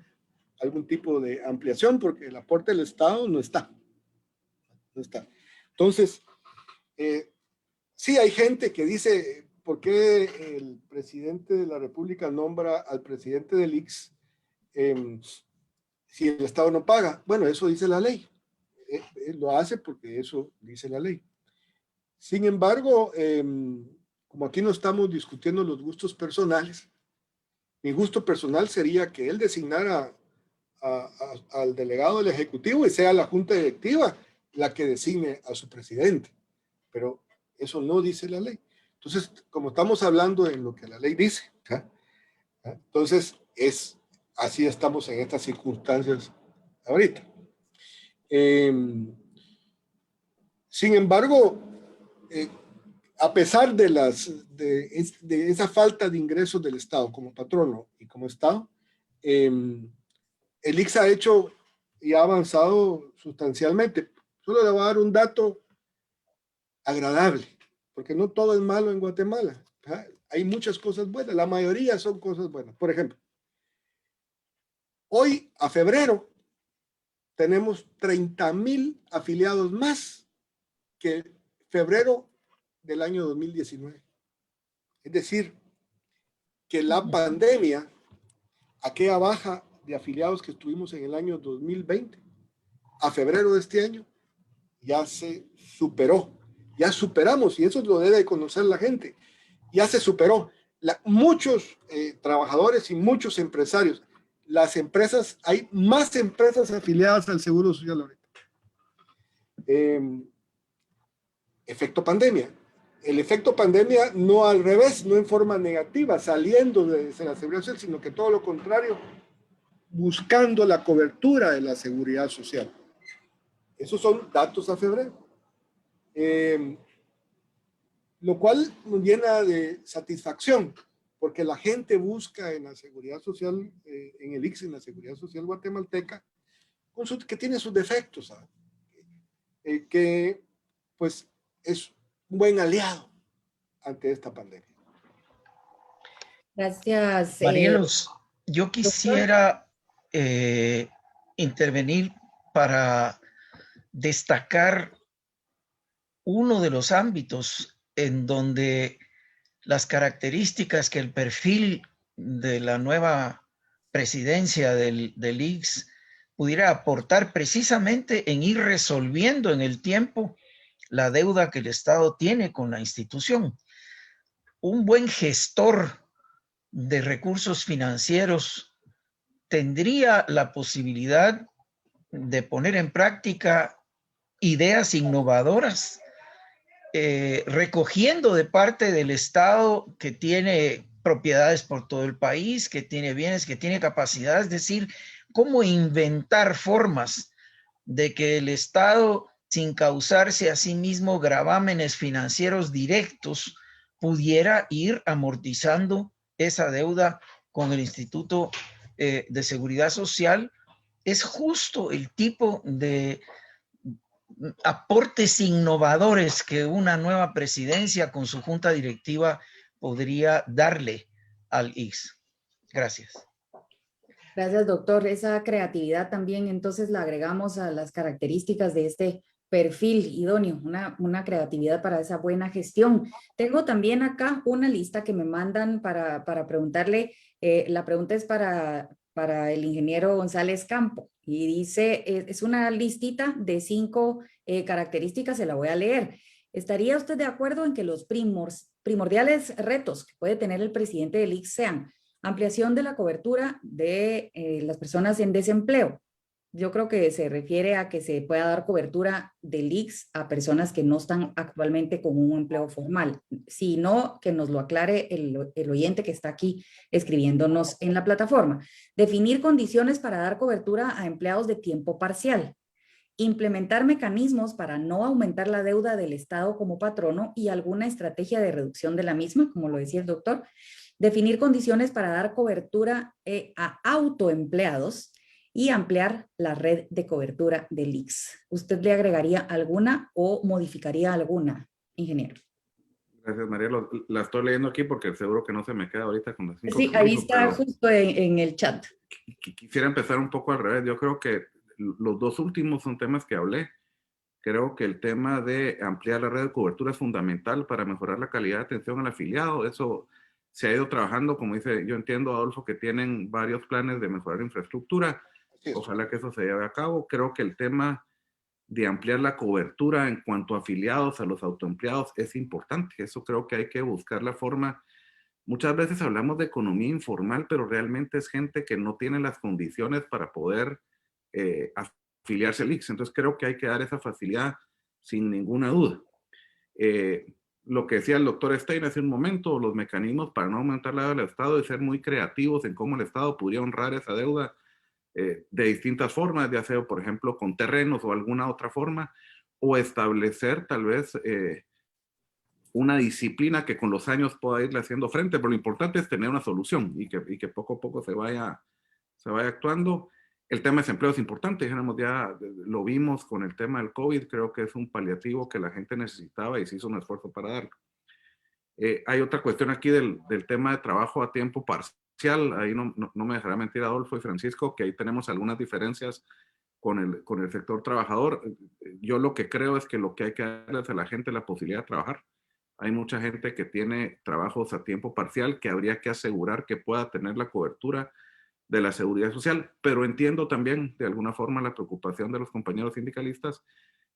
algún tipo de ampliación, porque el aporte del Estado no está. Entonces, sí hay gente que dice, ¿por qué el presidente de la República nombra al presidente del ICS si el Estado no paga? Bueno, eso dice la ley. Lo hace porque eso dice la ley. Sin embargo, como aquí no estamos discutiendo los gustos personales, mi gusto personal sería que él designara al delegado del Ejecutivo y sea la Junta Directiva la que designe a su presidente. Pero eso no dice la ley. Entonces, como estamos hablando en lo que la ley dice, entonces así estamos en estas circunstancias ahorita. Sin embargo, a pesar de esa falta de ingresos del Estado como patrono y como Estado, el ICS ha hecho y ha avanzado sustancialmente. Solo le voy a dar un dato agradable, porque no todo es malo en Guatemala. Hay muchas cosas buenas, la mayoría son cosas buenas. Por ejemplo, hoy a febrero tenemos 30,000 afiliados más que febrero del año 2019. Es decir, que la pandemia, aquella baja de afiliados que tuvimos en el año 2020, a febrero de este año, ya se superó. Ya superamos, y eso lo debe conocer la gente, ya se superó. Muchos trabajadores y muchos empresarios, las empresas, hay más empresas afiliadas al Seguro Social ahorita. Efecto pandemia. El efecto pandemia no al revés, no en forma negativa, saliendo de la seguridad social, sino que todo lo contrario, buscando la cobertura de la seguridad social. Esos son datos a febrero. Lo cual nos llena de satisfacción, porque la gente busca en la seguridad social, en el ICS, en la seguridad social guatemalteca, que tiene sus defectos, ¿sabes? Que pues es un buen aliado ante esta pandemia.
Gracias.
Marielos, yo quisiera intervenir para destacar uno de los ámbitos en donde las características que el perfil de la nueva presidencia del ICS pudiera aportar precisamente en ir resolviendo en el tiempo la deuda que el Estado tiene con la institución. Un buen gestor de recursos financieros tendría la posibilidad de poner en práctica ideas innovadoras, recogiendo de parte del Estado, que tiene propiedades por todo el país, que tiene bienes, que tiene capacidad, es decir, cómo inventar formas de que el Estado, sin causarse a sí mismo gravámenes financieros directos, pudiera ir amortizando esa deuda con el Instituto de Seguridad Social. Es justo el tipo de aportes innovadores que una nueva presidencia con su junta directiva podría darle al ICS. Gracias.
Gracias, doctor. Esa creatividad también entonces la agregamos a las características de este perfil idóneo, una creatividad para esa buena gestión. Tengo también acá una lista que me mandan para preguntarle. La pregunta es para el ingeniero González Campo y dice, es una listita de 5 característica se la voy a leer. ¿Estaría usted de acuerdo en que los primordiales retos que puede tener el presidente del ICS sean ampliación de la cobertura de las personas en desempleo? Yo creo que se refiere a que se pueda dar cobertura del ICS a personas que no están actualmente con un empleo formal. Si no, que nos lo aclare el oyente que está aquí escribiéndonos en la plataforma. Definir condiciones para dar cobertura a empleados de tiempo parcial. Implementar mecanismos para no aumentar la deuda del Estado como patrono y alguna estrategia de reducción de la misma, como lo decía el doctor. Definir condiciones para dar cobertura a autoempleados y ampliar la red de cobertura del ICS. ¿Usted le agregaría alguna o modificaría alguna, ingeniero?
Gracias, María. La estoy leyendo aquí porque seguro que no se me queda ahorita con las 5
Sí,
que
ahí
dijo,
está justo en el chat.
Quisiera empezar un poco al revés. Yo creo que los dos últimos son temas que hablé. Creo que el tema de ampliar la red de cobertura es fundamental para mejorar la calidad de atención al afiliado. Eso se ha ido trabajando, como dice, yo entiendo, Adolfo, que tienen varios planes de mejorar infraestructura. Ojalá que eso se lleve a cabo. Creo que el tema de ampliar la cobertura en cuanto a afiliados a los autoempleados es importante. Eso creo que hay que buscar la forma. Muchas veces hablamos de economía informal, pero realmente es gente que no tiene las condiciones para poder afiliarse al ICS. Entonces creo que hay que dar esa facilidad sin ninguna duda. Lo que decía el doctor Stein hace un momento, los mecanismos para no aumentar la deuda del Estado y ser muy creativos en cómo el Estado podría honrar esa deuda de distintas formas, ya sea, por ejemplo, con terrenos o alguna otra forma, o establecer tal vez una disciplina que con los años pueda irle haciendo frente, pero lo importante es tener una solución y que poco a poco se vaya actuando. El tema de desempleo es importante, dijéramos, ya lo vimos con el tema del COVID, creo que es un paliativo que la gente necesitaba y se hizo un esfuerzo para darlo. Hay otra cuestión aquí del tema de trabajo a tiempo parcial, ahí no me dejará mentir Adolfo y Francisco, que ahí tenemos algunas diferencias con el sector trabajador. Yo lo que creo es que lo que hay que darle a la gente es la posibilidad de trabajar. Hay mucha gente que tiene trabajos a tiempo parcial que habría que asegurar que pueda tener la cobertura de la seguridad social, pero entiendo también de alguna forma la preocupación de los compañeros sindicalistas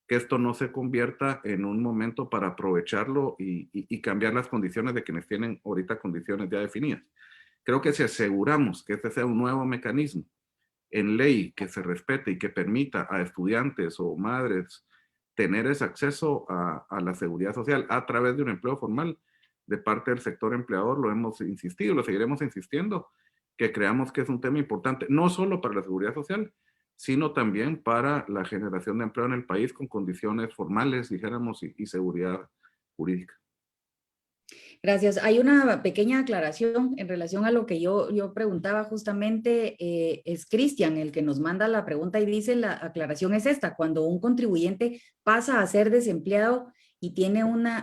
que esto no se convierta en un momento para aprovecharlo y cambiar las condiciones de quienes tienen ahorita condiciones ya definidas. Creo que si aseguramos que este sea un nuevo mecanismo en ley que se respete y que permita a estudiantes o madres tener ese acceso a la seguridad social a través de un empleo formal de parte del sector empleador, lo hemos insistido, lo seguiremos insistiendo, que creamos que es un tema importante, no solo para la seguridad social, sino también para la generación de empleo en el país con condiciones formales, dijéramos, y seguridad jurídica.
Gracias. Hay una pequeña aclaración en relación a lo que yo preguntaba justamente. Es Cristian el que nos manda la pregunta y dice, la aclaración es esta: cuando un contribuyente pasa a ser desempleado y tiene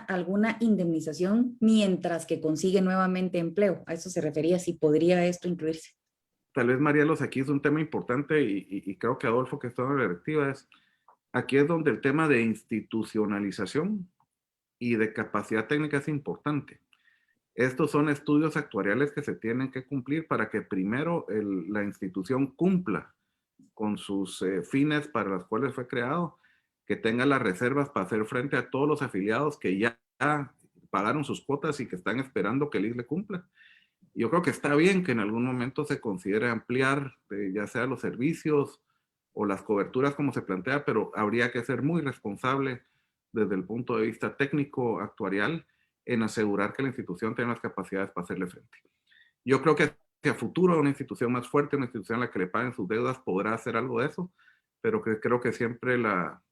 alguna indemnización mientras que consigue nuevamente empleo. A eso se refería, si podría esto incluirse.
Tal vez, Marielos, aquí es un tema importante y creo que Adolfo, que está en la directiva, aquí es donde el tema de institucionalización y de capacidad técnica es importante. Estos son estudios actuariales que se tienen que cumplir para que primero la institución cumpla con sus fines para los cuales fue creado, que tenga las reservas para hacer frente a todos los afiliados que ya pagaron sus cuotas y que están esperando que el ICS le cumpla. Yo creo que está bien que en algún momento se considere ampliar ya sea los servicios o las coberturas como se plantea, pero habría que ser muy responsable desde el punto de vista técnico actuarial en asegurar que la institución tenga las capacidades para hacerle frente. Yo creo que hacia futuro una institución más fuerte, una institución a la que le paguen sus deudas podrá hacer algo de eso, pero creo que siempre la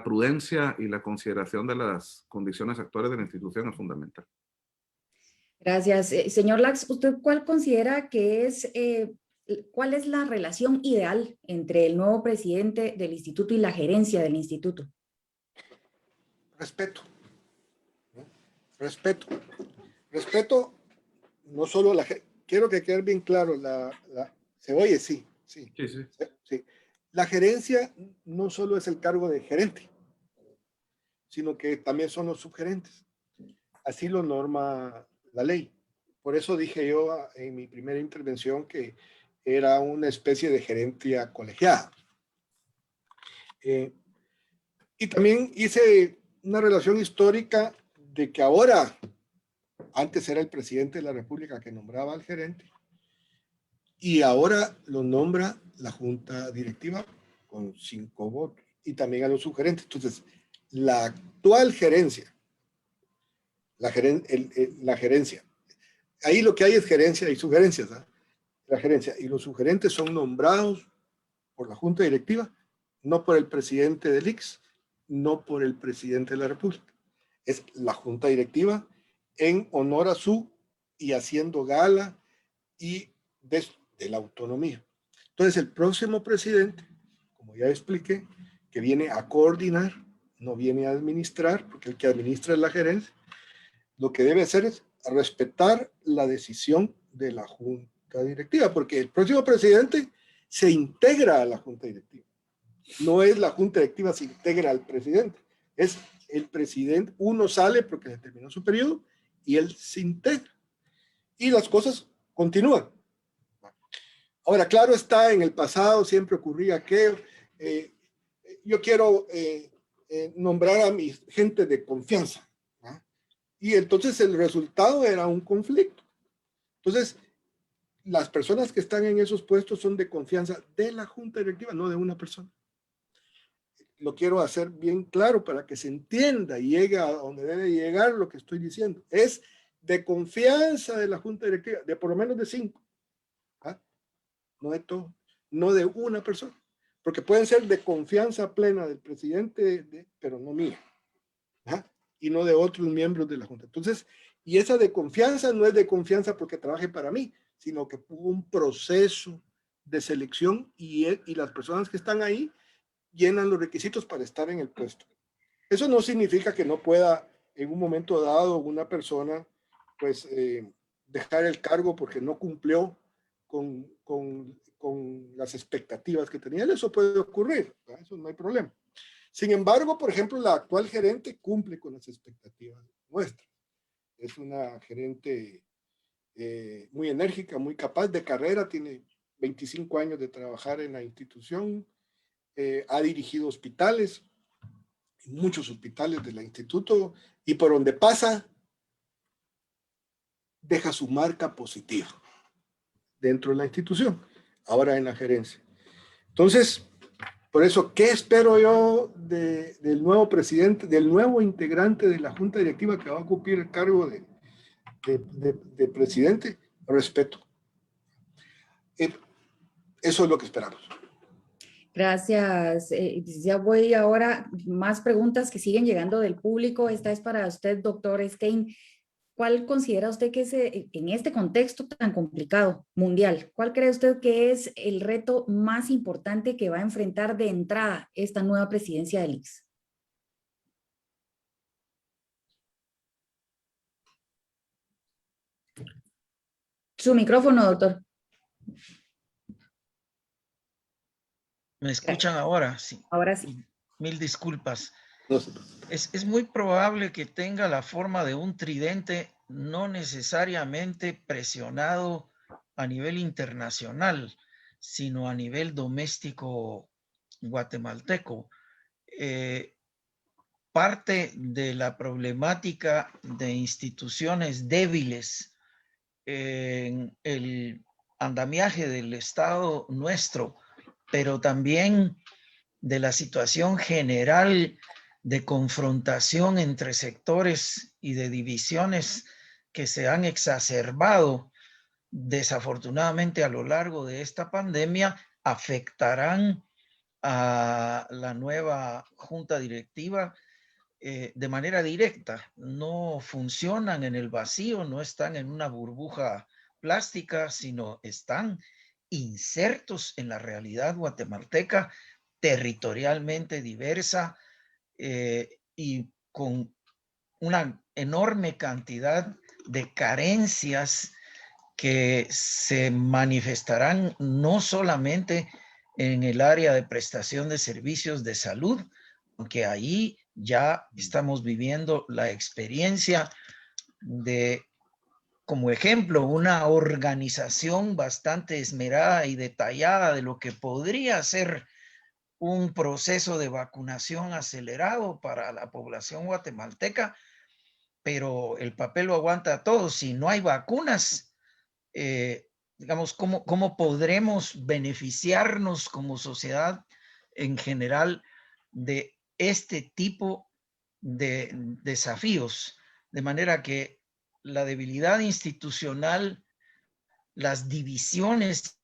prudencia y la consideración de las condiciones actuales de la institución es fundamental.
Gracias. Señor Lax, ¿usted cuál considera que cuál es la relación ideal entre el nuevo presidente del instituto y la gerencia del instituto?
Respeto. Respeto, no solo quiero que quede bien claro, se oye, sí. La gerencia no solo es el cargo de gerente, sino que también son los subgerentes. Así lo norma la ley. Por eso dije yo en mi primera intervención que era una especie de gerencia colegiada. Y también hice una relación histórica de que ahora, antes era el presidente de la República que nombraba al gerente, y ahora lo nombra la junta directiva con 5 votos, y también a los subgerentes. Entonces, la actual gerencia, la gerencia, ahí lo que hay es gerencia y sugerencias, ¿eh? La gerencia y los sugerentes son nombrados por la junta directiva, no por el presidente del ICS, no por el presidente de la República. Es la junta directiva en honor a su y haciendo gala y de la autonomía. Entonces, el próximo presidente, como ya expliqué, que viene a coordinar, no viene a administrar, porque el que administra es la gerencia, lo que debe hacer es respetar la decisión de la junta directiva, porque el próximo presidente se integra a la junta directiva. No es la junta directiva se integra al presidente, es el presidente, uno sale porque se terminó su periodo y él se integra. Y las cosas continúan. Ahora, claro está, en el pasado siempre ocurría que yo quiero nombrar a mi gente de confianza, ¿no? Y entonces el resultado era un conflicto. Entonces, las personas que están en esos puestos son de confianza de la junta directiva, no de una persona. Lo quiero hacer bien claro para que se entienda y llegue a donde debe llegar lo que estoy diciendo. Es de confianza de la junta directiva, de por lo menos de 5. ¿Ah? No de todo, no de una persona. Porque pueden ser de confianza plena del presidente, pero no mía. ¿Ah? Y no de otros miembros de la junta. Entonces, y esa de confianza no es de confianza porque trabaje para mí, sino que hubo un proceso de selección y las personas que están ahí llenan los requisitos para estar en el puesto. Eso no significa que no pueda en un momento dado una persona pues dejar el cargo porque no cumplió con las expectativas que tenía. Eso puede ocurrir, ¿verdad? Eso no hay problema. Sin embargo, por ejemplo, la actual gerente cumple con las expectativas nuestras. Es una gerente muy enérgica, muy capaz de carrera, tiene 25 años de trabajar en la institución, ha dirigido hospitales, muchos hospitales del instituto, y por donde pasa, deja su marca positiva dentro de la institución, ahora en la gerencia. Entonces, por eso, ¿qué espero yo del nuevo presidente, del nuevo integrante de la junta directiva que va a ocupar el cargo de presidente? Respeto. Eso es lo que esperamos.
Gracias. Ya voy ahora, más preguntas que siguen llegando del público. Esta es para usted, doctor Stein. ¿Cuál considera usted que es, en este contexto tan complicado, mundial, cuál cree usted que es el reto más importante que va a enfrentar de entrada esta nueva presidencia del ICS? Su micrófono, doctor.
¿Me escuchan ahora? Sí.
Ahora sí.
Mil disculpas.
No sé.
Es muy probable que tenga la forma de un tridente no necesariamente presionado a nivel internacional, sino a nivel doméstico guatemalteco. Parte de la problemática de instituciones débiles en el andamiaje del Estado nuestro, pero también de la situación general de confrontación entre sectores y de divisiones que se han exacerbado desafortunadamente a lo largo de esta pandemia, afectarán a la nueva junta directiva de manera directa. No funcionan en el vacío, no están en una burbuja plástica, sino están insertos en la realidad guatemalteca, territorialmente diversa y con una enorme cantidad de carencias que se manifestarán no solamente en el área de prestación de servicios de salud, aunque ahí ya estamos viviendo la experiencia de, como ejemplo, una organización bastante esmerada y detallada de lo que podría ser un proceso de vacunación acelerado para la población guatemalteca, pero el papel lo aguanta todo. Si no hay vacunas, digamos, ¿cómo podremos beneficiarnos como sociedad en general de este tipo de desafíos? De manera que la debilidad institucional, las divisiones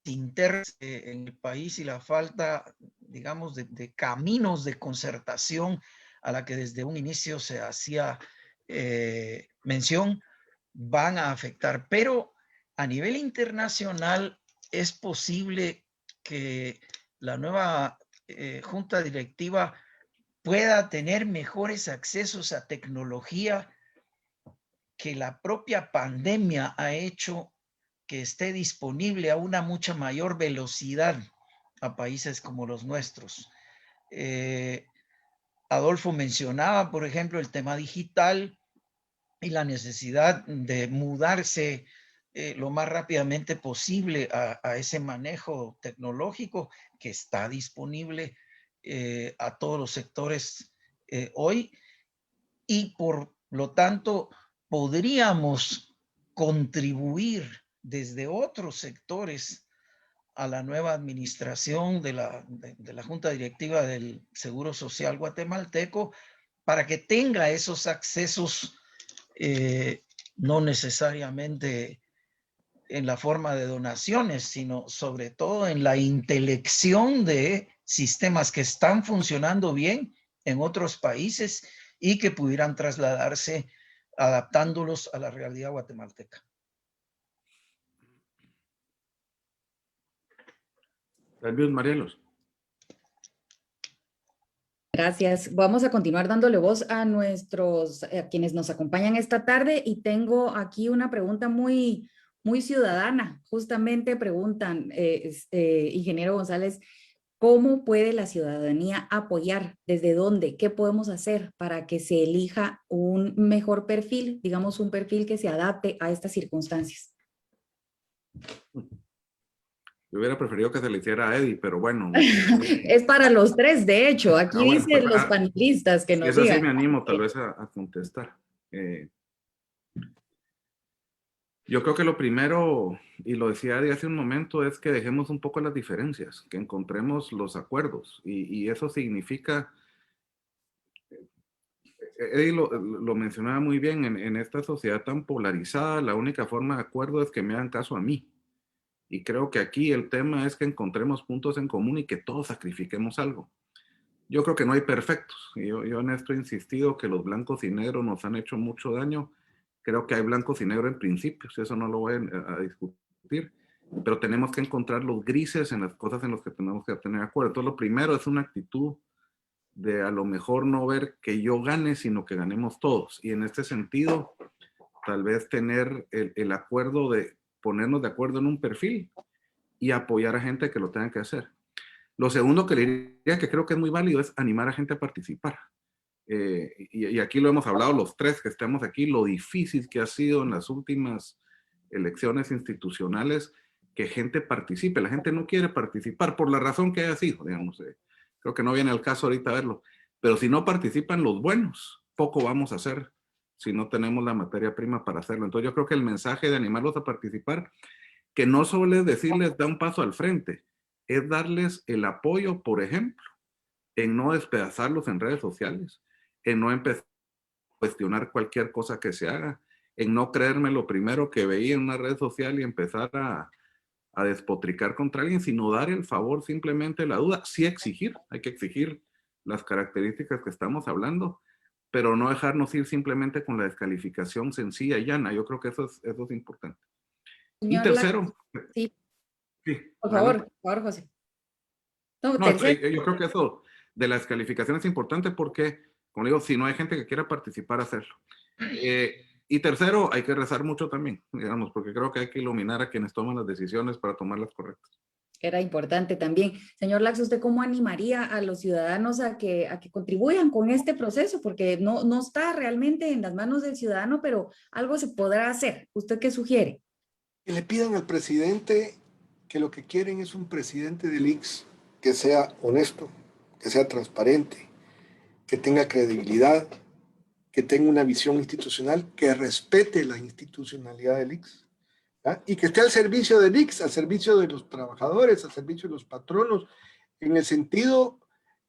internas en el país y la falta, digamos, de caminos de concertación a la que desde un inicio se hacía mención, van a afectar. Pero a nivel internacional es posible que la nueva junta directiva pueda tener mejores accesos a tecnología que la propia pandemia ha hecho que esté disponible a una mucha mayor velocidad a países como los nuestros. Adolfo mencionaba, por ejemplo, el tema digital y la necesidad de mudarse lo más rápidamente posible a ese manejo tecnológico que está disponible a todos los sectores hoy, y por lo tanto podríamos contribuir desde otros sectores a la nueva administración de la Junta Directiva del Seguro Social guatemalteco para que tenga esos accesos, no necesariamente en la forma de donaciones, sino sobre todo en la intelección de sistemas que están funcionando bien en otros países y que pudieran trasladarse adaptándolos a la realidad guatemalteca.
Marielos.
Gracias. Vamos a continuar dándole voz a quienes nos acompañan esta tarde, y tengo aquí una pregunta muy ciudadana. Justamente preguntan, ingeniero González, ¿cómo puede la ciudadanía apoyar? ¿Desde dónde? ¿Qué podemos hacer para que se elija un mejor perfil, digamos un perfil que se adapte a estas circunstancias?
Yo hubiera preferido que se le hiciera a Eddie, pero bueno.
Es para los tres, de hecho. Aquí
bueno,
dicen los panelistas que nos
eso
digan.
sí me animo tal vez a contestar. Yo creo que lo primero, y lo decía Eddie hace un momento, es que dejemos un poco las diferencias, que encontremos los acuerdos. Y eso significa, Eddie lo mencionaba muy bien, en esta sociedad tan polarizada, la única forma de acuerdo es que me hagan caso a mí. Y creo que aquí el tema es que encontremos puntos en común y que todos sacrifiquemos algo. Yo creo que no hay perfectos. Yo en esto he insistido que los blancos y negros nos han hecho mucho daño. Creo que hay blancos y negros en principios, eso no lo voy a discutir, pero tenemos que encontrar los grises en las cosas en las que tenemos que tener acuerdo. Entonces, lo primero es una actitud de a lo mejor no ver que yo gane, sino que ganemos todos. Y en este sentido, tal vez tener el acuerdo de ponernos de acuerdo en un perfil y apoyar a gente que lo tenga que hacer. Lo segundo que le diría, que creo que es muy válido, es animar a gente a participar. Y aquí lo hemos hablado los tres que estamos aquí, lo difícil que ha sido en las últimas elecciones institucionales que gente participe. La gente no quiere participar por la razón que haya sido, digamos. Creo que no viene al caso ahorita verlo. Pero si no participan los buenos, poco vamos a hacer si no tenemos la materia prima para hacerlo. Entonces yo creo que el mensaje de animarlos a participar, que no solo es decirles da un paso al frente, es darles el apoyo, por ejemplo, en no despedazarlos en redes sociales, en no empezar a cuestionar cualquier cosa que se haga, en no creerme lo primero que veía en una red social y empezar a despotricar contra alguien, sino dar el favor, simplemente la duda, sí exigir, hay que exigir las características que estamos hablando, pero no dejarnos ir simplemente con la descalificación sencilla y llana. Yo creo que eso es importante.
Señor
Y tercero,
sí.
Sí,
Por favor, José. No,
no, yo creo que eso de la descalificación es importante porque, como digo, si no hay gente que quiera participar, hacerlo. Y tercero, hay que rezar mucho también, digamos, porque creo que hay que iluminar a quienes toman las decisiones para tomarlas correctas.
Era importante también. Señor Lax, ¿usted cómo animaría a los ciudadanos a que contribuyan con este proceso? Porque no está realmente en las manos del ciudadano, pero algo se podrá hacer. ¿Usted qué sugiere?
Que le pidan al presidente que lo que quieren es un presidente del ICS que sea honesto, que sea transparente, que tenga credibilidad, que tenga una visión institucional, que respete la institucionalidad del ICS, ¿ya? Y que esté al servicio del ICS, al servicio de los trabajadores, al servicio de los patronos, en el sentido,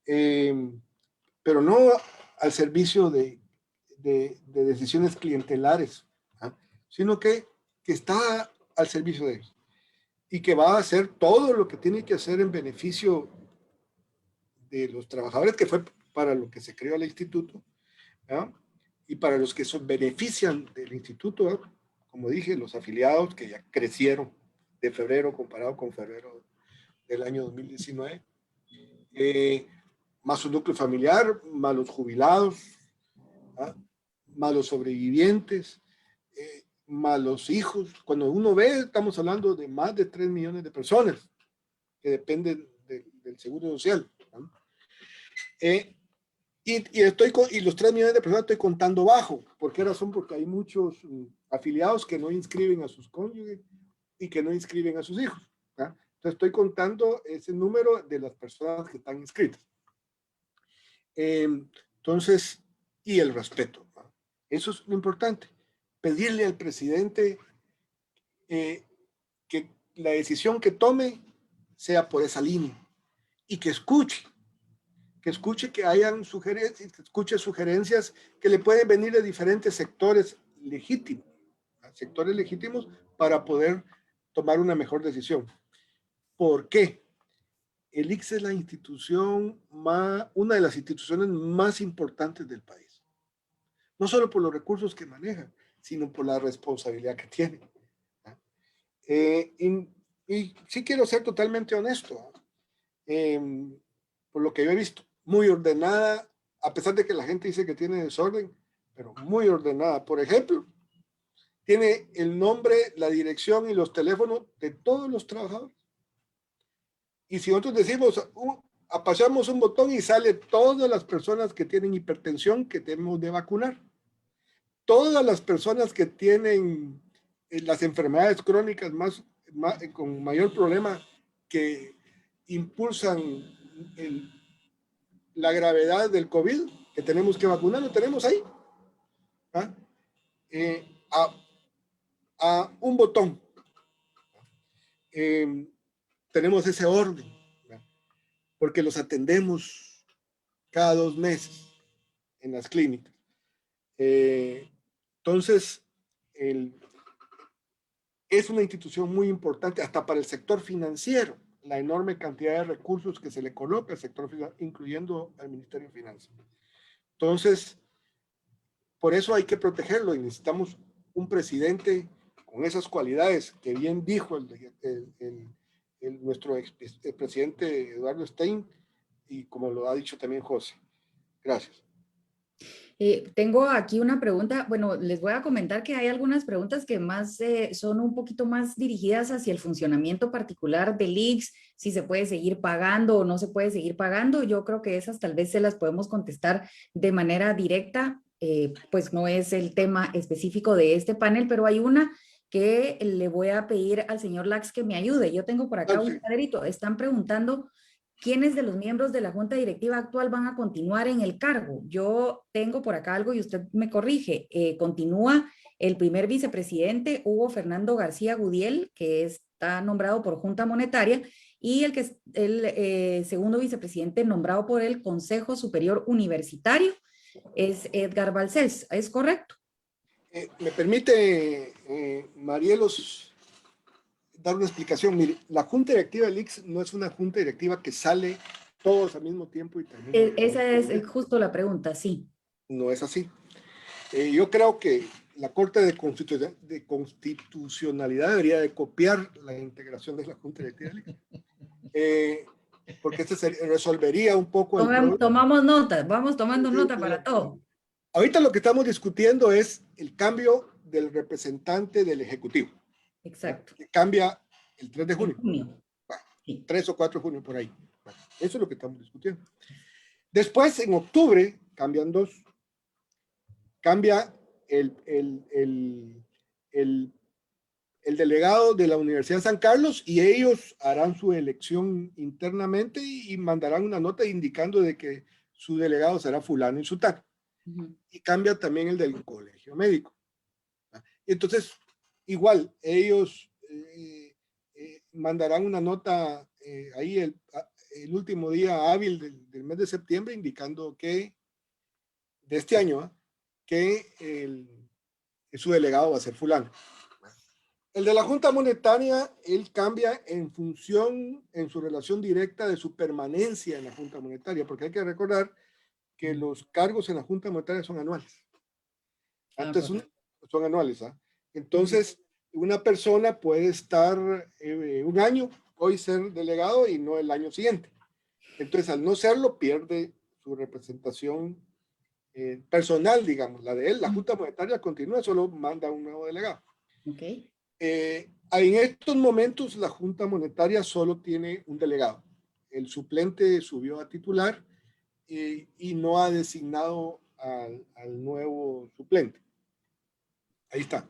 pero no al servicio de decisiones clientelares, ¿ya? Sino que está al servicio de ellos y que va a hacer todo lo que tiene que hacer en beneficio de los trabajadores, que fue para lo que se creó el instituto, ¿ya? Y para los que se benefician del instituto, ¿ya? Como dije, los afiliados que ya crecieron de febrero comparado con febrero del año 2019, más su núcleo familiar, más los jubilados, ¿ya? Más los sobrevivientes, más los hijos. Cuando uno ve, estamos hablando de más de 3 millones de personas que dependen del seguro social, ¿no? Y los 3 millones de personas estoy contando bajo. ¿Por qué razón? Porque hay muchos afiliados que no inscriben a sus cónyuges y que no inscriben a sus hijos, ¿no? Entonces estoy contando ese número de las personas que están inscritas. Entonces, y el respeto, ¿no? Eso es lo importante. Pedirle al presidente que la decisión que tome sea por esa línea y que escuche que hayan sugerencias, que escuche sugerencias que le pueden venir de diferentes sectores legítimos para poder tomar una mejor decisión. ¿Por qué? El ICS es la institución una de las instituciones más importantes del país. No solo por los recursos que maneja, sino por la responsabilidad que tiene. Y sí quiero ser totalmente honesto, por lo que yo he visto, muy ordenada, a pesar de que la gente dice que tiene desorden, pero muy ordenada. Por ejemplo, tiene el nombre, la dirección y los teléfonos de todos los trabajadores. Y si nosotros decimos, apachamos un botón y sale todas las personas que tienen hipertensión que tenemos de vacunar, todas las personas que tienen las enfermedades crónicas con mayor problema que impulsan la gravedad del COVID, que tenemos que vacunar, lo tenemos ahí. ¿Ah? A un botón. Tenemos ese orden, ¿verdad? Porque los atendemos cada 2 meses en las clínicas. Entonces, es una institución muy importante hasta para el sector financiero, la enorme cantidad de recursos que se le coloca al sector financiero, incluyendo al Ministerio de Finanzas. Entonces, por eso hay que protegerlo y necesitamos un presidente con esas cualidades que bien dijo nuestro presidente Eduardo Stein y como lo ha dicho también José. Gracias.
Tengo aquí una pregunta. Bueno, les voy a comentar que hay algunas preguntas que más son un poquito más dirigidas hacia el funcionamiento particular del ICS, si se puede seguir pagando o no se puede seguir pagando. Yo creo que esas tal vez se las podemos contestar de manera directa, pues no es el tema específico de este panel, pero hay una que le voy a pedir al señor Lax que me ayude. Yo tengo por acá un cuadrito. Están preguntando ¿quiénes de los miembros de la Junta Directiva actual van a continuar en el cargo? Yo tengo por acá algo y usted me corrige. Continúa el primer vicepresidente, Hugo Fernando García Gudiel, que está nombrado por Junta Monetaria, y el segundo vicepresidente nombrado por el Consejo Superior Universitario es Edgar Balcells. ¿Es correcto?
Me permite, Marielos, dar una explicación. Mire, la Junta Directiva del ICS no es una Junta Directiva que sale todos al mismo tiempo y termina.
Esa es justo la pregunta, sí.
No es así. Yo creo que la Corte de Constitucionalidad debería de copiar la integración de la Junta Directiva del ICS. Porque resolvería un poco el problema.
Tomamos nota, vamos tomando nota para todo.
Ahorita lo que estamos discutiendo es el cambio del representante del Ejecutivo.
Exacto.
Que cambia el 3 de junio.
Sí.
3 o 4 de junio, por ahí. Eso es lo que estamos discutiendo. Después, en octubre, cambian 2. Cambia el el delegado de la Universidad de San Carlos y ellos harán su elección internamente y mandarán una nota indicando de que su delegado será fulano y sutano. Y cambia también el del colegio médico. Entonces, igual, ellos mandarán una nota ahí el último día hábil del mes de septiembre indicando que, de este año, que su delegado va a ser fulano. El de la Junta Monetaria, él cambia en función, en su relación directa de su permanencia en la Junta Monetaria, porque hay que recordar que los cargos en la Junta Monetaria son anuales. Antes son anuales. Entonces, una persona puede estar un año, hoy ser delegado y no el año siguiente. Entonces, al no serlo, pierde su representación personal, digamos, la de él. La Junta Monetaria continúa, solo manda un nuevo delegado.
Okay.
En estos momentos, la Junta Monetaria solo tiene un delegado. El suplente subió a titular y no ha designado al nuevo suplente. Ahí está.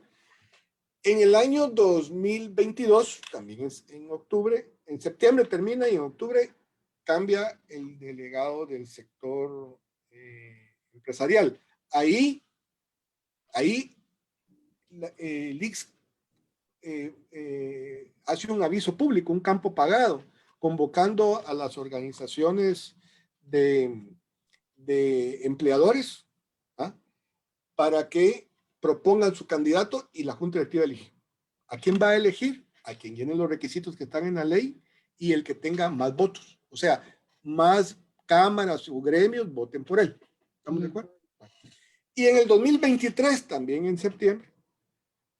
En el año 2022, también es en octubre, en septiembre termina y en octubre cambia el delegado del sector empresarial. Ahí el IX hace un aviso público, un campo pagado, convocando a las organizaciones de empleadores para que propongan su candidato y la Junta Directiva elige. ¿A quién va a elegir? A quien llene los requisitos que están en la ley y el que tenga más votos. O sea, más cámaras o gremios voten por él. ¿Estamos de acuerdo? Y en el 2023, también en septiembre,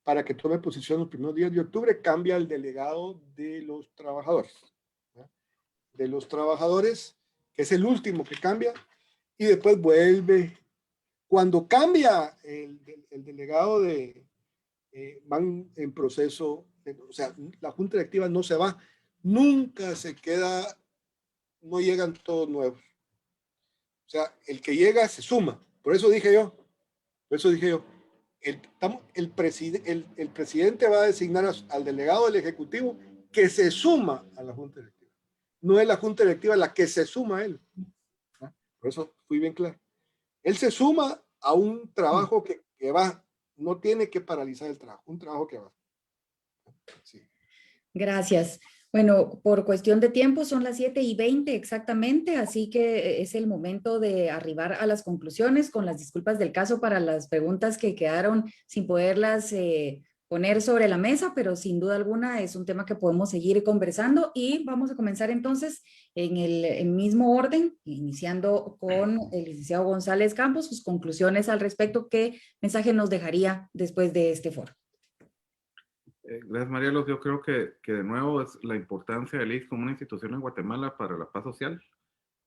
para que tome posición los primeros días de octubre, cambia el delegado de los trabajadores. De los trabajadores, que es el último que cambia, y después vuelve. Cuando cambia el delegado van en proceso, o sea, la Junta Directiva no se va, nunca se queda, no llegan todos nuevos. O sea, el que llega se suma. Por eso dije yo, el presidente va a designar al delegado del Ejecutivo que se suma a la Junta Directiva. No es la Junta Directiva la que se suma a él. Por eso fui bien claro. Él se suma a un trabajo que va, no tiene que paralizar el trabajo, un trabajo que va. Sí.
Gracias. Bueno, por cuestión de tiempo son las 7:20 exactamente, así que es el momento de arribar a las conclusiones con las disculpas del caso para las preguntas que quedaron sin poderlas poner sobre la mesa, pero sin duda alguna es un tema que podemos seguir conversando y vamos a comenzar entonces en el mismo orden, iniciando con el licenciado González Campos, sus conclusiones al respecto. ¿Qué mensaje nos dejaría después de este foro?
Gracias, Marielos. Yo creo que de nuevo es la importancia del IX como una institución en Guatemala para la paz social,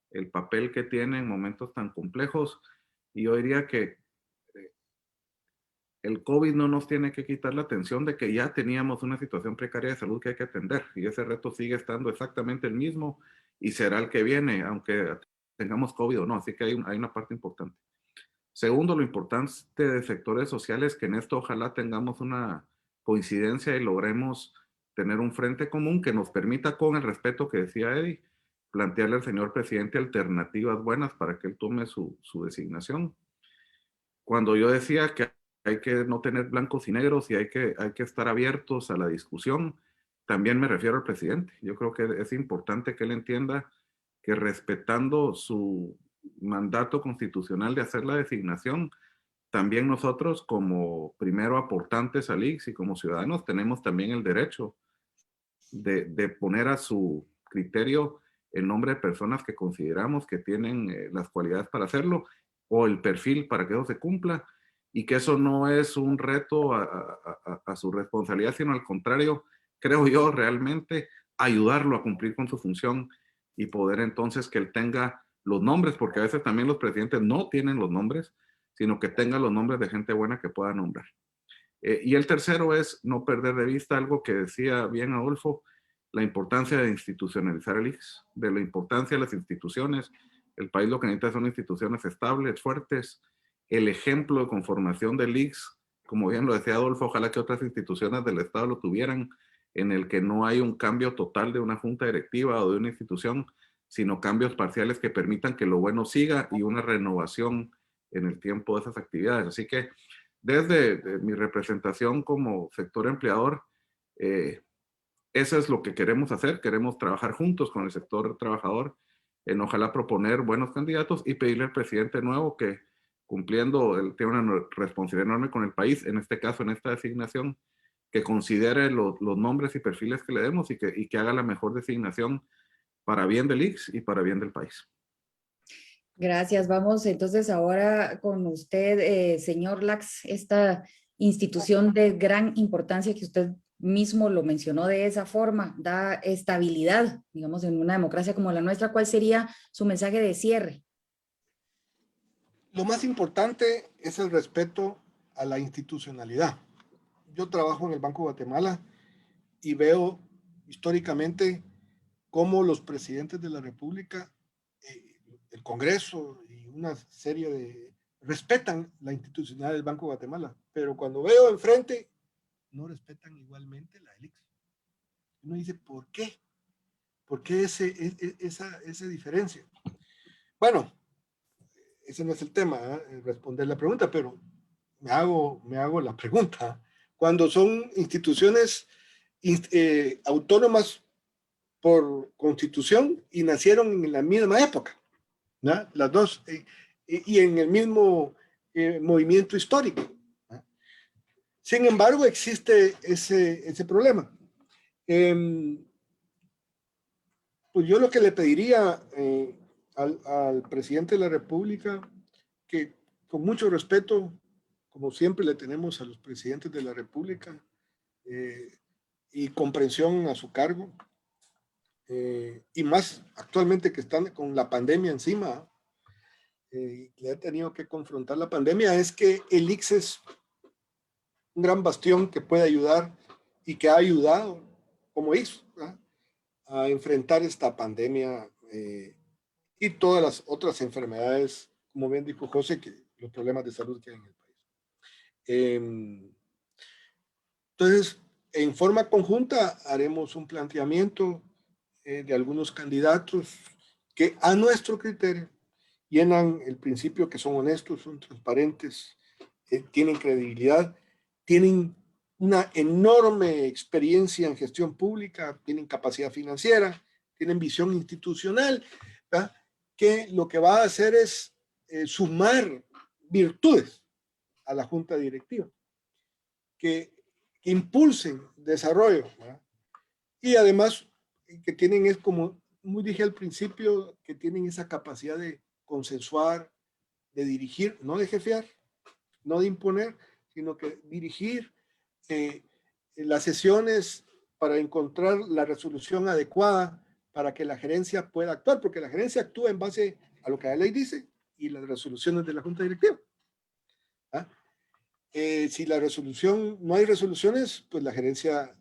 el papel que tiene en momentos tan complejos, y yo diría que el COVID no nos tiene que quitar la atención de que ya teníamos una situación precaria de salud que hay que atender, y ese reto sigue estando exactamente el mismo y será el que viene, aunque tengamos COVID o no, así que hay una parte importante. Segundo, lo importante de sectores sociales, que en esto ojalá tengamos una coincidencia y logremos tener un frente común que nos permita, con el respeto que decía Eddie, plantearle al señor presidente alternativas buenas para que él tome su designación. Cuando yo decía que hay que no tener blancos y negros y hay que estar abiertos a la discusión, también me refiero al presidente. Yo creo que es importante que él entienda que respetando su mandato constitucional de hacer la designación, también nosotros como primero aportantes al IX y como ciudadanos tenemos también el derecho de poner a su criterio el nombre de personas que consideramos que tienen las cualidades para hacerlo o el perfil para que eso se cumpla, y que eso no es un reto a su responsabilidad, sino al contrario, creo yo, realmente ayudarlo a cumplir con su función y poder entonces que él tenga los nombres, porque a veces también los presidentes no tienen los nombres, sino que tenga los nombres de gente buena que pueda nombrar. Y el tercero es no perder de vista algo que decía bien Adolfo, la importancia de institucionalizar el IX, de la importancia de las instituciones. El país lo que necesita son instituciones estables, fuertes. El ejemplo de conformación del IX como bien lo decía Adolfo, ojalá que otras instituciones del Estado lo tuvieran, en el que no hay un cambio total de una junta directiva o de una institución, sino cambios parciales que permitan que lo bueno siga y una renovación en el tiempo de esas actividades. Así que desde mi representación como sector empleador, eso es lo que queremos hacer. Queremos trabajar juntos con el sector trabajador en ojalá proponer buenos candidatos y pedirle al presidente nuevo que cumpliendo, él tiene una responsabilidad enorme con el país, en este caso, en esta designación, que considere los nombres y perfiles que le demos y que haga la mejor designación para bien del ICS y para bien del país.
Gracias. Vamos entonces ahora con usted, señor Lax, esta institución de gran importancia que usted mismo lo mencionó de esa forma, da estabilidad, digamos, en una democracia como la nuestra. ¿Cuál sería su mensaje de cierre?
Lo más importante es el respeto a la institucionalidad. Yo trabajo en el Banco de Guatemala y veo históricamente cómo los presidentes de la República, el Congreso y una serie de respetan la institucionalidad del Banco de Guatemala, pero cuando veo enfrente no respetan igualmente la ELIX. Uno dice, ¿por qué? ¿Por qué esa diferencia? Bueno, ese no es el tema, responder la pregunta, pero me hago la pregunta. Cuando son instituciones autónomas por constitución y nacieron en la misma época, ¿no? Las dos, y en el mismo movimiento histórico, ¿no? Sin embargo, existe ese problema. Pues yo lo que le pediría al presidente de la República, que con mucho respeto, como siempre le tenemos a los presidentes de la República, y comprensión a su cargo, y más actualmente que están con la pandemia encima, le ha tenido que confrontar la pandemia, es que el ICS es un gran bastión que puede ayudar y que ha ayudado, como hizo, ¿verdad?, a enfrentar esta pandemia y todas las otras enfermedades, como bien dijo José, que los problemas de salud que hay en el país. Entonces, en forma conjunta haremos un planteamiento de algunos candidatos que a nuestro criterio llenan el principio que son honestos, son transparentes, tienen credibilidad, tienen una enorme experiencia en gestión pública, tienen capacidad financiera, tienen visión institucional, ¿verdad?, que lo que va a hacer es sumar virtudes a la junta directiva, que impulsen desarrollo, ¿verdad?, y además que tienen, es como muy dije al principio, que tienen esa capacidad de consensuar, de dirigir, no de jefear, no de imponer, sino que dirigir las sesiones para encontrar la resolución adecuada para que la gerencia pueda actuar, porque la gerencia actúa en base a lo que la ley dice y las resoluciones de la junta directiva. ¿Ah? Si la resolución, no hay resoluciones, pues la gerencia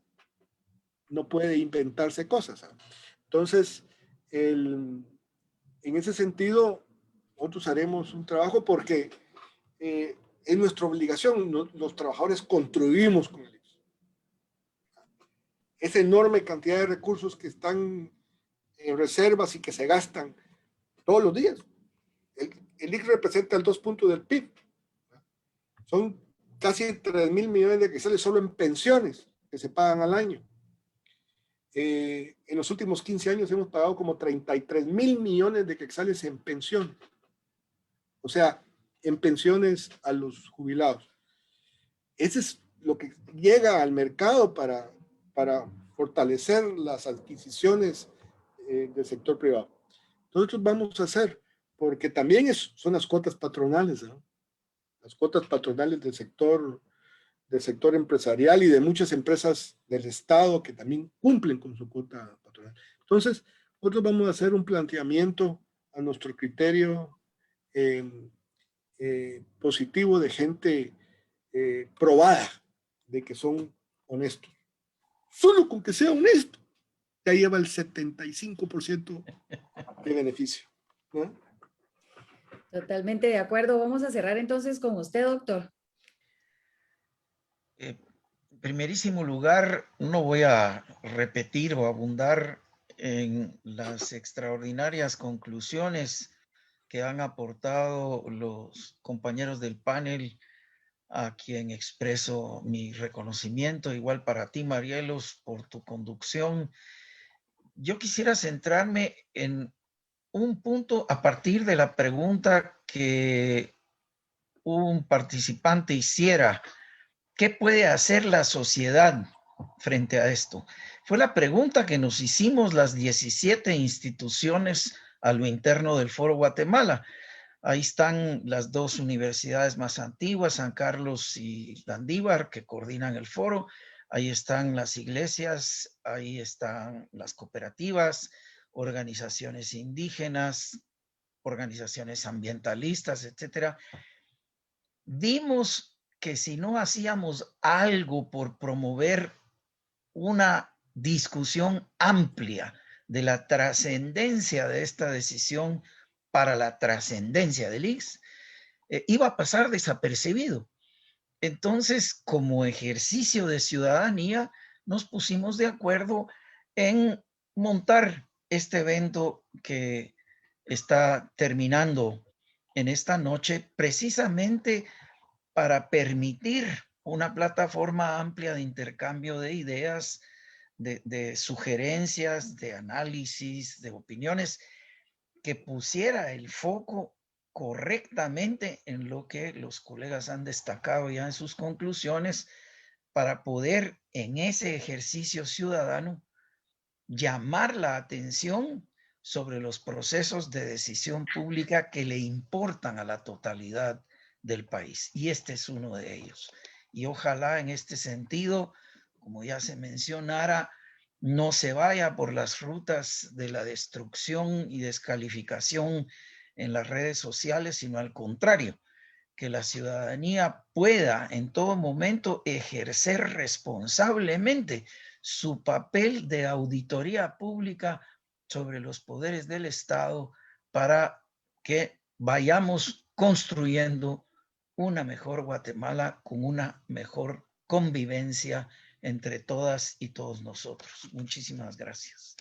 no puede inventarse cosas, ¿sabes? Entonces, en ese sentido, nosotros haremos un trabajo porque es nuestra obligación. Los trabajadores contribuimos con el ICS. Esa enorme cantidad de recursos que están en reservas y que se gastan todos los días. El ICS representa el 2 puntos del PIB. Son casi 3,000 millones de quetzales solo en pensiones que se pagan al año. En los últimos 15 años hemos pagado como 33,000 millones de quetzales en pensión. O sea, en pensiones a los jubilados. Ese es lo que llega al mercado para fortalecer las adquisiciones del sector privado. Nosotros vamos a hacer, porque también son las cuotas patronales, ¿no? Las cuotas patronales del sector empresarial y de muchas empresas del Estado que también cumplen con su cuota patronal. Entonces, nosotros vamos a hacer un planteamiento a nuestro criterio positivo de gente probada, de que son honestos. Solo con que sea honesto, ya lleva el 75% de beneficio, ¿no?
Totalmente de acuerdo. Vamos a cerrar entonces con usted, doctor.
En primerísimo lugar, no voy a repetir o abundar en las extraordinarias conclusiones que han aportado los compañeros del panel, a quien expreso mi reconocimiento, igual para ti, Marielos, por tu conducción. Yo quisiera centrarme en un punto a partir de la pregunta que un participante hiciera. ¿Qué puede hacer la sociedad frente a esto? Fue la pregunta que nos hicimos las 17 instituciones a lo interno del Foro Guatemala. Ahí están las dos universidades más antiguas, San Carlos y Landívar, que coordinan el foro. Ahí están las iglesias, ahí están las cooperativas, organizaciones indígenas, organizaciones ambientalistas, etcétera. Vimos que si no hacíamos algo por promover una discusión amplia de la trascendencia de esta decisión para la trascendencia del ICS, iba a pasar desapercibido. Entonces, como ejercicio de ciudadanía, nos pusimos de acuerdo en montar este evento que está terminando en esta noche, precisamente para permitir una plataforma amplia de intercambio de ideas, de sugerencias, de análisis, de opiniones, que pusiera el foco correctamente en lo que los colegas han destacado ya en sus conclusiones, para poder en ese ejercicio ciudadano llamar la atención sobre los procesos de decisión pública que le importan a la totalidad del país. Y este es uno de ellos. Y ojalá en este sentido, como ya se mencionara, no se vaya por las rutas de la destrucción y descalificación en las redes sociales, sino al contrario, que la ciudadanía pueda en todo momento ejercer responsablemente su papel de auditoría pública sobre los poderes del Estado para que vayamos construyendo una mejor Guatemala con una mejor convivencia entre todas y todos nosotros. Muchísimas gracias.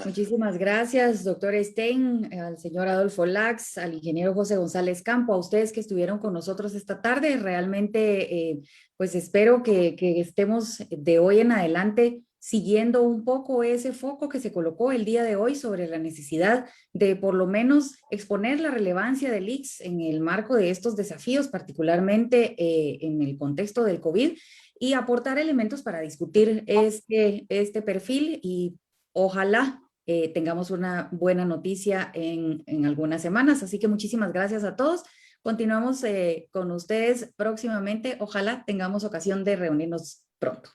Muchísimas gracias, doctor Stein, al señor Adolfo Lax, al ingeniero José González Campo, a ustedes que estuvieron con nosotros esta tarde. Realmente, pues espero que estemos de hoy en adelante siguiendo un poco ese foco que se colocó el día de hoy sobre la necesidad de por lo menos exponer la relevancia del ICS en el marco de estos desafíos, particularmente en el contexto del COVID, y aportar elementos para discutir este perfil y ojalá tengamos una buena noticia en algunas semanas. Así que muchísimas gracias a todos. Continuamos con ustedes próximamente. Ojalá tengamos ocasión de reunirnos pronto.